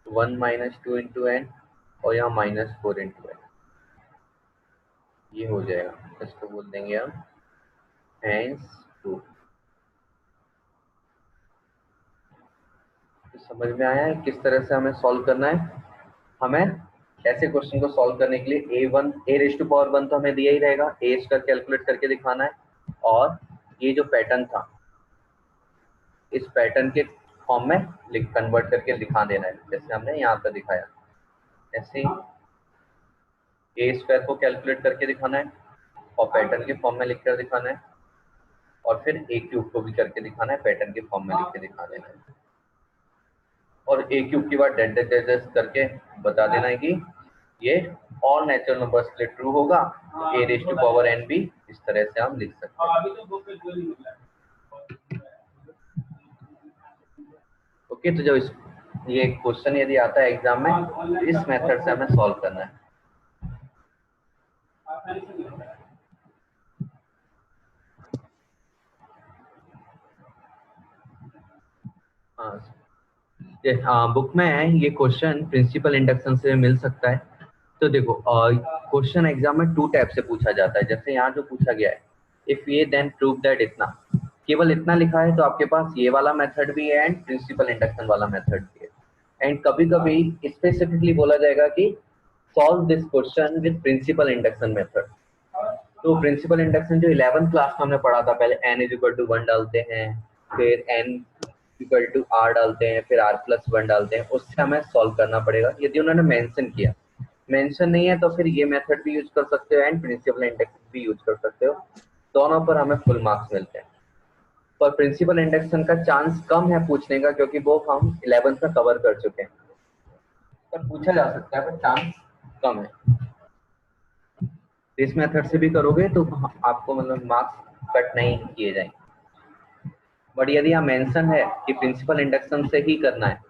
1 - 2 इंटू n, और यहाँ -4 इंटू n, ये हो जाएगा, इसको बोल देंगे हम hence 2। तो समझ में आया है किस तरह से हमें सॉल्व करना है। हमें ऐसे क्वेश्चन को सॉल्व करने के लिए a raised to power 1 तो हमें दिया ही रहेगा, a स्क्वायर कैलकुलेट करके दिखाना है, और ये जो पैटर्न था इस पैटर्न के फॉर्म में कन्वर्ट करके दिखा देना है, जैसे हमने यहाँ पर दिखाया। ऐसे ही a स्क्वायर को कैलकुलेट करके दिखाना है और पैटर्न के फॉर्म में लिखकर दिखाना है, और फिर a क्यूब को भी करके दिखाना है, पैटर्न के फॉर्म में लिख के दिखा देना है, और a क्यूब के बाद डेड करके बता देना है कि ये ऑल नेचुरल नंबर्स के लिए ट्रू होगा, तो a raised to power n भी इस तरह से हम लिख सकते हैं। ओके, तो जब ये क्वेश्चन यदि आता है एग्जाम में, तो इस मेथड से हमें सॉल्व करना है। हाँ, बुक में ये क्वेश्चन प्रिंसिपल इंडक्शन से मिल सकता है, तो देखो क्वेश्चन एग्जाम में 2 टाइप से पूछा जाता है। जैसे यहाँ जो पूछा गया है, इफ ये देन प्रूव दैट, इतना केवल इतना लिखा है तो आपके पास ये वाला मेथड भी है एंड प्रिंसिपल इंडक्शन वाला मेथड भी है। एंड कभी कभी स्पेसिफिकली बोला जाएगा कि solve this question with principle induction method. तो प्रिंसिपल इंडक्शन जो 11th क्लास में हमने पढ़ा था, पहले n इक्वल टू 1 डालते हैं, फिर n इक्वल टू r डालते हैं, फिर r प्लस 1 डालते हैं, उससे हमें सॉल्व करना पड़ेगा। यदि उन्होंने मेंशन किया, मेंशन नहीं है तो फिर ये मेथड भी यूज कर सकते हो एंड प्रिंसिपल इंडक्शन भी यूज कर सकते हो, दोनों पर हमें फुल मार्क्स मिलते हैं। पर प्रिंसिपल इंडक्शन का चांस कम है पूछने का, क्योंकि वो हम 11th में कवर कर चुके हैं। पर पूछा जा सकता है, पर चांस कम है। इस मेथड से भी करोगे तो आपको मतलब मार्क्स कट नहीं किए जाएंगे। बट यदि यहाँ मेंशन है कि प्रिंसिपल इंडक्शन से ही करना है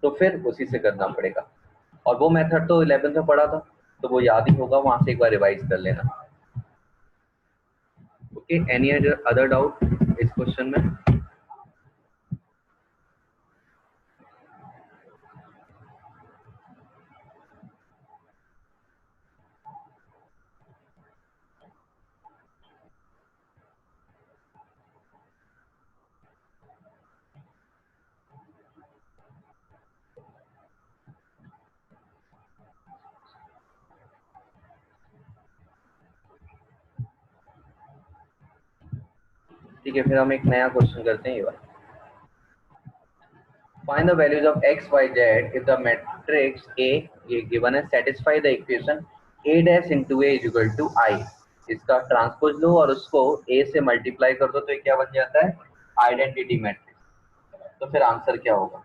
तो फिर उसी से करना पड़ेगा। और वो मेथड तो 11th में पढ़ा था, तो वो याद ही होगा, वहां से एक बार रिवाइज कर लेना। ओके, एनी अदर डाउट इस क्वेश्चन में? ठीक है, फिर हम एक नया क्वेश्चन करते हैं ये वाला। Find the values of x, y, z if the matrix A ये given है, satisfy the equation A dash into A is equal to I। इसका ट्रांसपोज लो और उसको A से मल्टीप्लाई कर दो तो ये क्या बन जाता है? Identity matrix. तो फिर आंसर क्या होगा?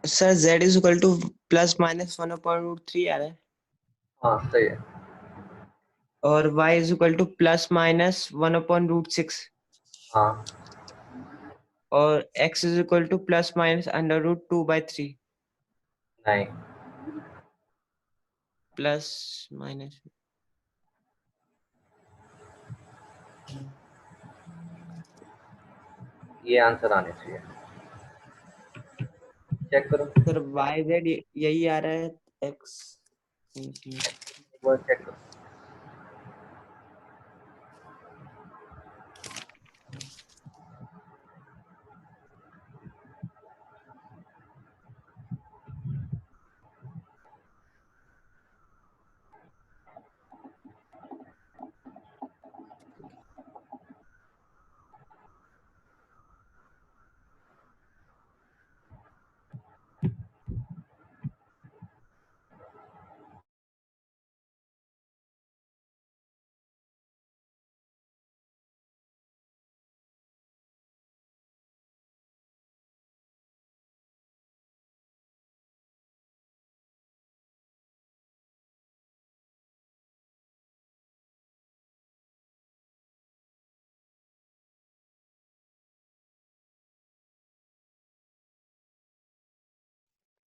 Sir z is equal two plus minus 1/√3 आ रहा है हाँ सही है। और y is equal two plus minus 1/√6 हाँ और x is equal two plus minus √2/3 नहीं, प्लस माइनस ये आंसर आने चाहिए। चेक करो, सर y z यही आ रहा है x एक बार चेक करो।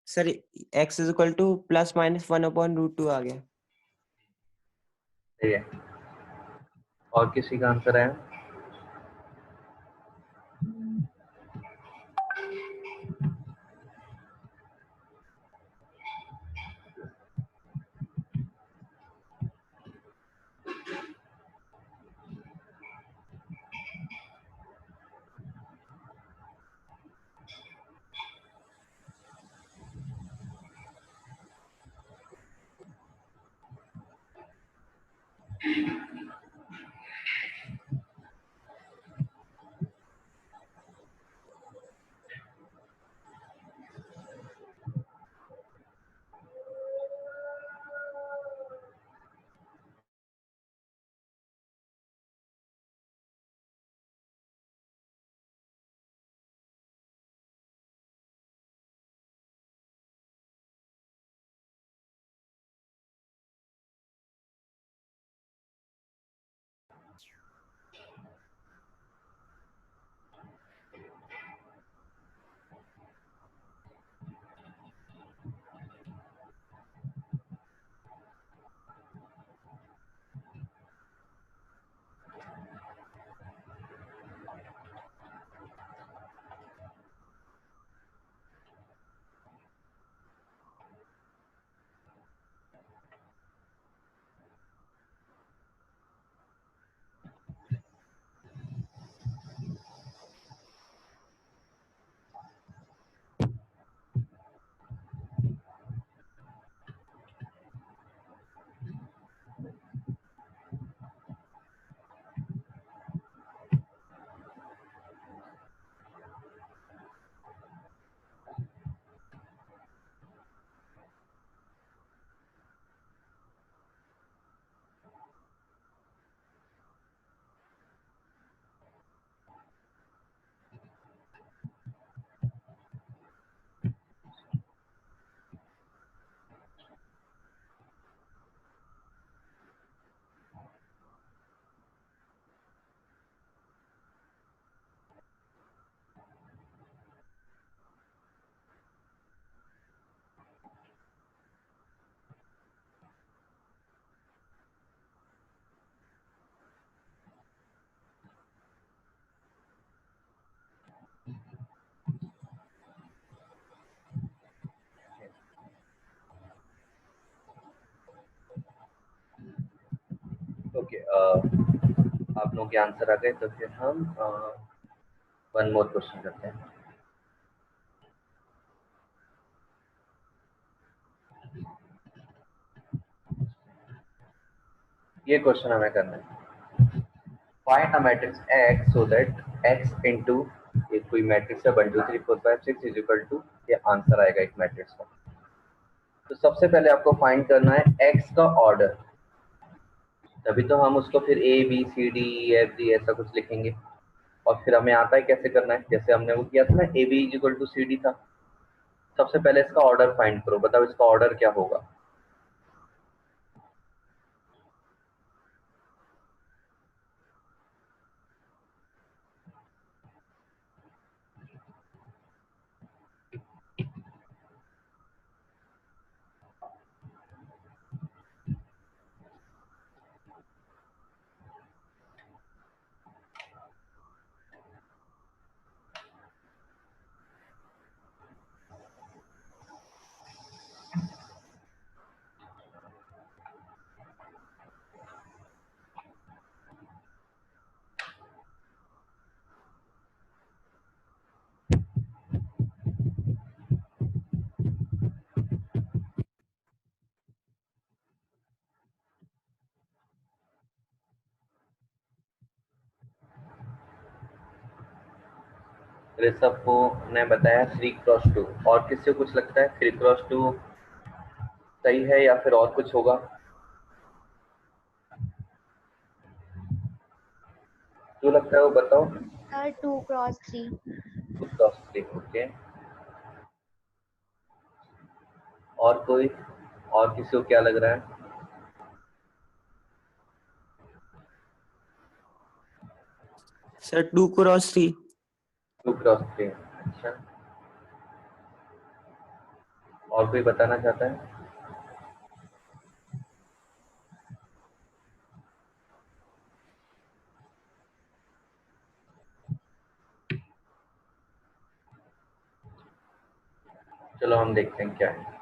Sir x is equal two plus minus 1/√2 आ गया। सही है। और किसी का आंसर है? ओके, आप लोगों के आंसर आ गए तो फिर हम वन मोर क्वेश्चन करते हैं। ये क्वेश्चन हमें करना है। Find a matrix x so that x into एक कोई मैट्रिक्स है 1 2 3 4 5 6 इज इक्वल टू, ये आंसर आएगा एक मैट्रिक्स का। तो सबसे पहले आपको फाइंड करना है x का ऑर्डर, तभी तो हम उसको फिर a b c d e f g ऐसा कुछ लिखेंगे। और फिर हमें आता है कैसे करना है, जैसे हमने वो किया था ना, a b is equal to c d था। सबसे पहले इसका ऑर्डर फाइंड करो, बताओ इसका ऑर्डर क्या होगा। ऋषभ को ने बताया 3x2, और किससे कुछ लगता है 3x2 सही है या फिर और कुछ होगा? जो लगता है वो बताओ। Sir 2x3। 2x3, okay. और कोई, और किसी को क्या लग रहा है? Sir 2x3। 2x3, अच्छा। और कोई बताना चाहता है? चलो हम देखते हैं क्या है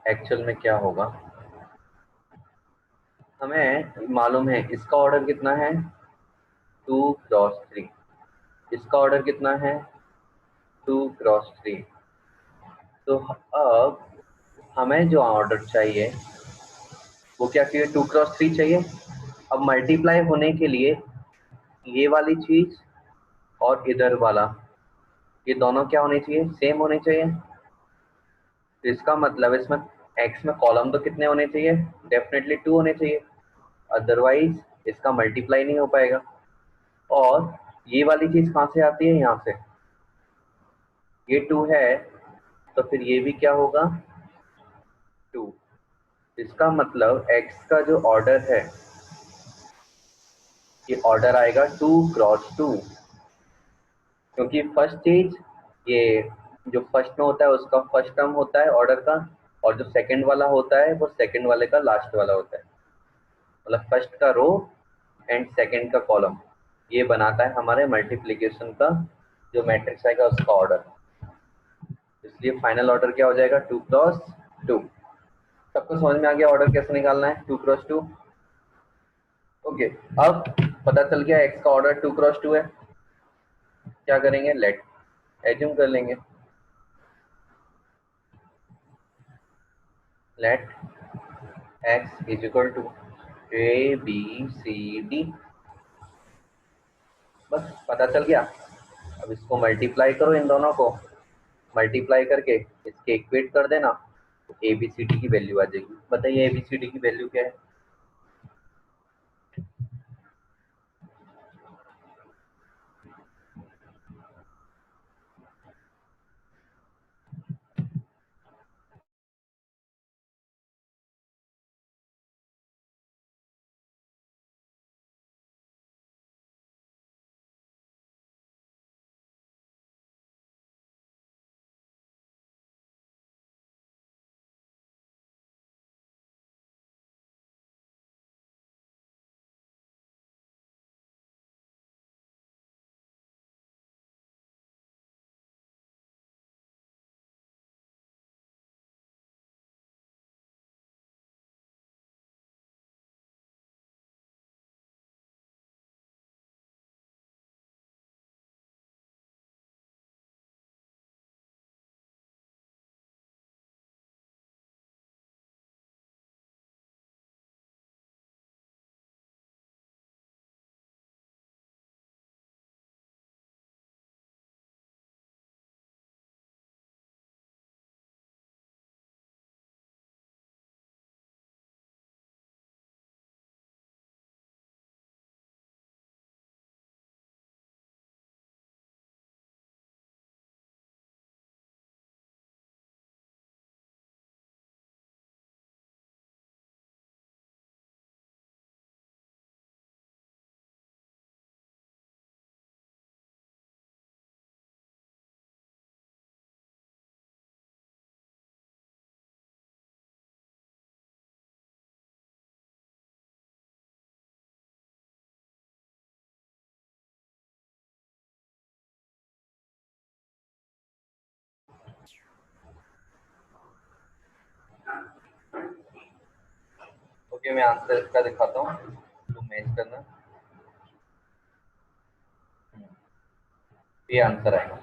एक्चुअल में क्या होगा। हमें मालूम है इसका ऑर्डर कितना है 2x3, इसका ऑर्डर कितना है 2x3। तो अब हमें जो ऑर्डर चाहिए वो क्या चाहिए 2x3 चाहिए। अब मल्टीप्लाई होने के लिए ये वाली चीज और इधर वाला, ये दोनों क्या होने चाहिए, सेम होने चाहिए। तो इसका मतलब इसमें x में कॉलम तो कितने होने चाहिए, डेफिनेटली 2 होने चाहिए, अदरवाइज इसका मल्टीप्लाई नहीं हो पाएगा। और ये वाली चीज कहाँ से आती है, यहाँ से, ये 2 है तो फिर ये भी क्या होगा 2। इसका मतलब x का जो ऑर्डर है ये ऑर्डर आएगा 2x2, क्योंकि फर्स्ट चीज ये जो फर्स्ट में होता है उसका फर्स्ट टर्म होता है ऑर्डर का, और जो सेकंड वाला होता है वो सेकंड वाले का लास्ट वाला होता है। मतलब फर्स्ट का रो एंड सेकंड का कॉलम, ये बनाता है हमारे मल्टीप्लिकेशन का जो मैट्रिक्स आएगा उसका ऑर्डर। इसलिए फाइनल ऑर्डर क्या हो जाएगा 2x2। सबको समझ में आ गया ऑर्डर कैसे निकालना है 2x2? ओके, अब पता चल गया x का ऑर्डर 2x2 है। क्या करेंगे, लेट एज्यूम कर लेंगे, let x is equal to A B C D. बस पता चल गया। अब इसको मल्टीप्लाई करो, इन दोनों को मल्टीप्लाई करके इसके इक्वेट कर देना, ए बी सी डी की वैल्यू आ जाएगी। बताइए ए बी सी डी की वैल्यू क्या है? ओके, मैं आंसर इसका दिखाता हूँ, तो मैच करना। ये आंसर आएगा।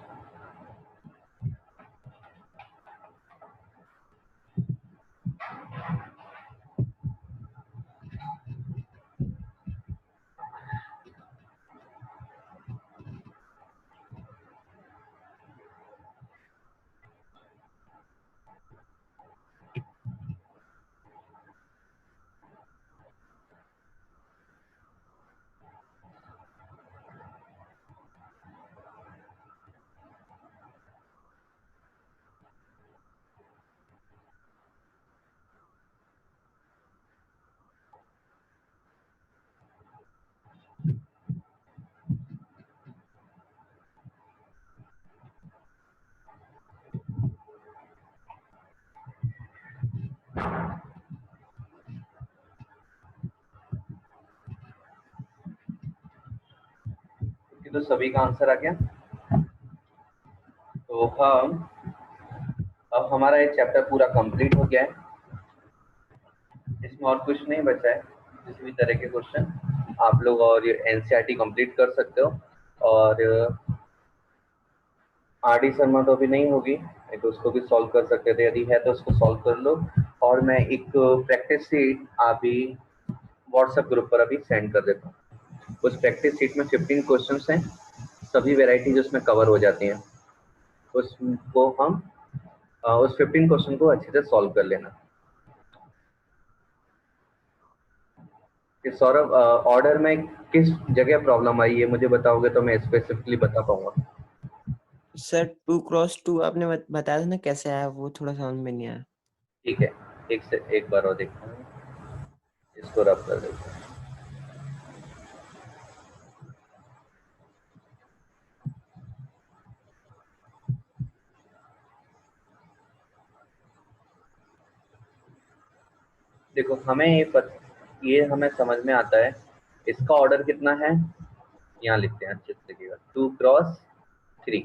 तो सभी का आंसर आ गया। तो हम अब हमारा ये चैप्टर पूरा कंप्लीट हो गया है। इसमें और कुछ नहीं बचा है। किसी भी तरह के क्वेश्चन आप लोग और ये एनसीईआरटी कंप्लीट कर सकते हो। और आर डी शर्मा तो अभी नहीं होगी, तो उसको भी सॉल्व कर सकते थे, यदि है तो उसको सॉल्व कर लो। और मैं एक प्रैक्टिस शीट अभी व्हाट्सएप ग्रुप पर अभी सेंड कर देता हूँ। उस प्रैक्टिस शीट में 15 क्वेश्चंस हैं, सभी वेराइटीज उसमें कवर हो जाती हैं। उसको हम उस 15 क्वेश्चन को अच्छे से सॉल्व कर लेना। कि सौरभ, ऑर्डर में किस जगह प्रॉब्लम आई है मुझे बताओगे तो मैं स्पेसिफिकली बता पाऊंगा। सर 2x2 आपने बताया था ना, कैसे आया वो थोड़ा समझ में नहीं आया। ठीक है, एक बार और देखता हूँ, इसको रब कर देता हूँ। देखो, ये हमें समझ में आता है। इसका ऑर्डर कितना है, यहाँ लिखते हैं अच्छे से देखिएगा, 2x3।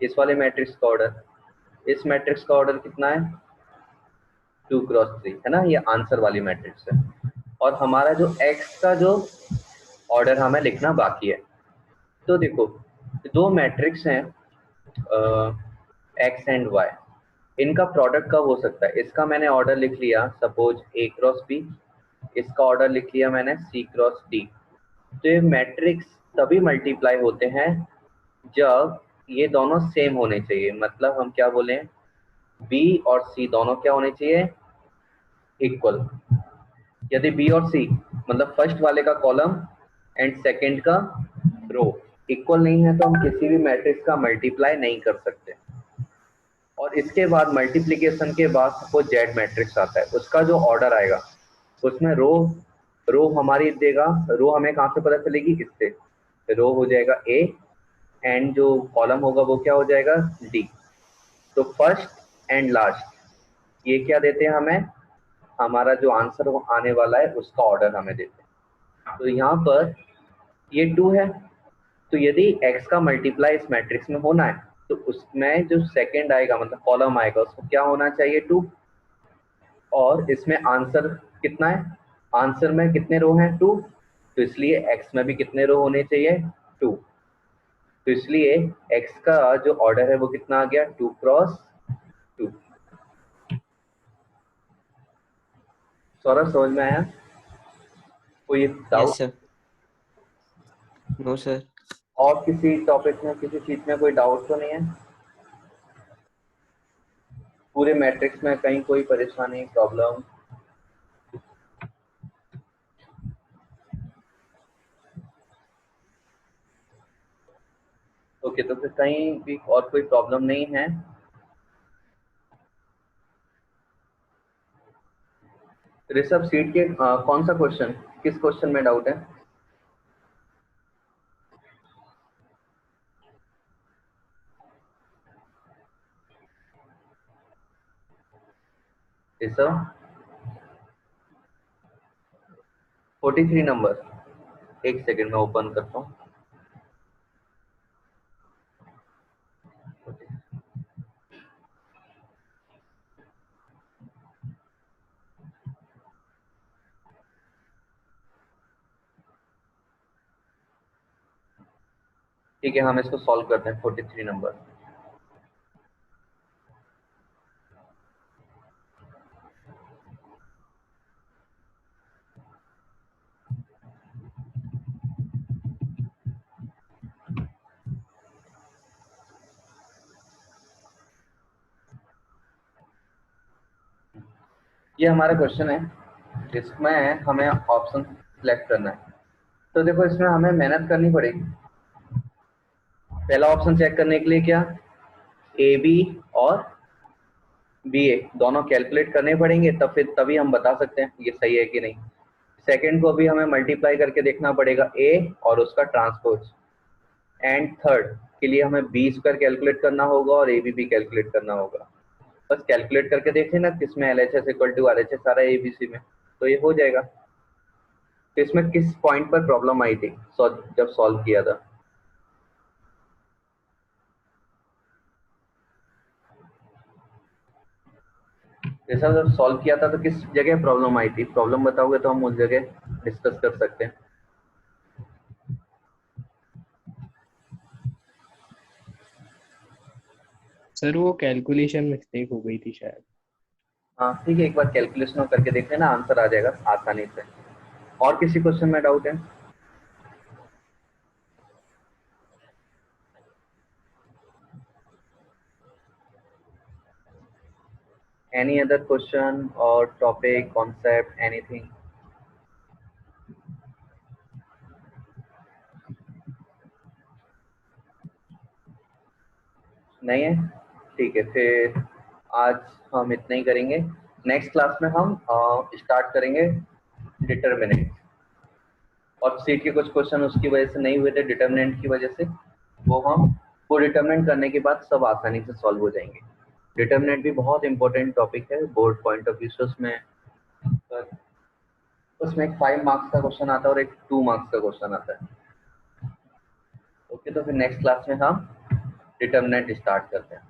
इस वाले मैट्रिक्स का ऑर्डर, इस मैट्रिक्स का ऑर्डर कितना है, 2x3 है ना, ये आंसर वाली मैट्रिक्स है। और हमारा जो x का जो ऑर्डर हमें लिखना बाकी है। तो देखो, दो मैट्रिक्स हैं x एंड y, इनका प्रोडक्ट कब हो सकता है। इसका मैंने ऑर्डर लिख लिया सपोज a क्रॉस b, इसका ऑर्डर लिख लिया मैंने c क्रॉस d। तो ये मैट्रिक्स तभी मल्टीप्लाई होते हैं जब ये दोनों सेम होने चाहिए। मतलब हम क्या बोले, b और c दोनों क्या होने चाहिए, इक्वल। यदि b और c मतलब फर्स्ट वाले का कॉलम एंड सेकंड का रो इक्वल नहीं है तो हम किसी भी मैट्रिक्स का मल्टीप्लाई नहीं कर सकते। और इसके बाद मल्टीप्लिकेशन के बाद सपोज जेड मैट्रिक्स आता है, उसका जो ऑर्डर आएगा उसमें रो हमारी देगा। रो हमें कहाँ से पता चलेगी, इससे। रो हो जाएगा ए एंड जो कॉलम होगा वो क्या हो जाएगा, डी। तो फर्स्ट एंड लास्ट ये क्या देते हैं हमें, हमारा जो आंसर आने वाला है उसका ऑर्डर हमें देते हैं। तो यहाँ पर ये 2 है, तो यदि x का मल्टीप्लाई इस मैट्रिक्स में होना है तो उसमें जो सेकंड आएगा मतलब कॉलम आएगा उसको क्या होना चाहिए, 2। और इसमें आंसर कितना है, आंसर में कितने रो हैं, 2। तो इसलिए x में भी कितने रो होने चाहिए, 2। तो इसलिए x का जो ऑर्डर है वो कितना आ गया, 2x2। सौरभ, समझ में आया, कोई doubt? Yes sir. No sir. और किसी टॉपिक में, किसी चीज में कोई डाउट तो नहीं है? पूरे मैट्रिक्स में कहीं कोई परेशानी, प्रॉब्लम? ओके, तो फिर कहीं भी और कोई प्रॉब्लम नहीं है। ऋषभ, सीट के कौन सा क्वेश्चन, किस क्वेश्चन में डाउट है? ऋषभ, 43 नंबर, एक सेकंड में ओपन करता हूँ। ठीक है, हम इसको सॉल्व करते हैं 43 नंबर। ये हमारा क्वेश्चन है जिसमें हमें ऑप्शन सिलेक्ट करना है। तो देखो इसमें हमें मेहनत करनी पड़ेगी। पहला ऑप्शन चेक करने के लिए क्या, ए बी और बी ए दोनों कैलकुलेट करने पड़ेंगे, तब फिर तभी हम बता सकते हैं ये सही है कि नहीं। सेकंड को भी हमें मल्टीप्लाई करके देखना पड़ेगा ए और उसका ट्रांसपोज। एंड थर्ड के लिए हमें बी स्क्वायर कैलकुलेट करना होगा और ए बी भी कैलकुलेट करना होगा। बस कैलकुलेट करके देख लेना किसमें LHS इक्वल टू RHS सारा ABC में, तो ये हो जाएगा। तो इसमें किस पॉइंट पर प्रॉब्लम आई थी जब सॉल्व किया था? जैसा जब सॉल्व किया था तो किस जगह प्रॉब्लम आई थी? प्रॉब्लम बताओगे तो हम उस जगह डिस्कस कर सकते हैं। सर वो कैलकुलेशन मिस्टेक हो गई थी शायद। हाँ ठीक है, एक बार कैलकुलेशन करके देख लेना, आंसर आ जाएगा आसानी से। और किसी क्वेश्चन में डाउट है? Any other question or topic, concept, anything? नहीं है? ठीक है, फिर आज हम इतना ही करेंगे। नेक्स्ट क्लास में हम स्टार्ट करेंगे डिटर्मिनेंट। और सीट के कुछ क्वेश्चन उसकी वजह से नहीं हुए थे, डिटर्मिनेंट की वजह से, वो डिटर्मिनेंट करने के बाद सब आसानी से सॉल्व हो जाएंगे। डिटर्मिनेंट भी बहुत इंपॉर्टेंट टॉपिक है बोर्ड पॉइंट ऑफ व्यू से। उसमें एक 5 मार्क्स का क्वेश्चन आता है और एक 2 मार्क्स का क्वेश्चन आता है। ओके, तो फिर नेक्स्ट क्लास में हम डिटर्मिनेंट स्टार्ट करते हैं।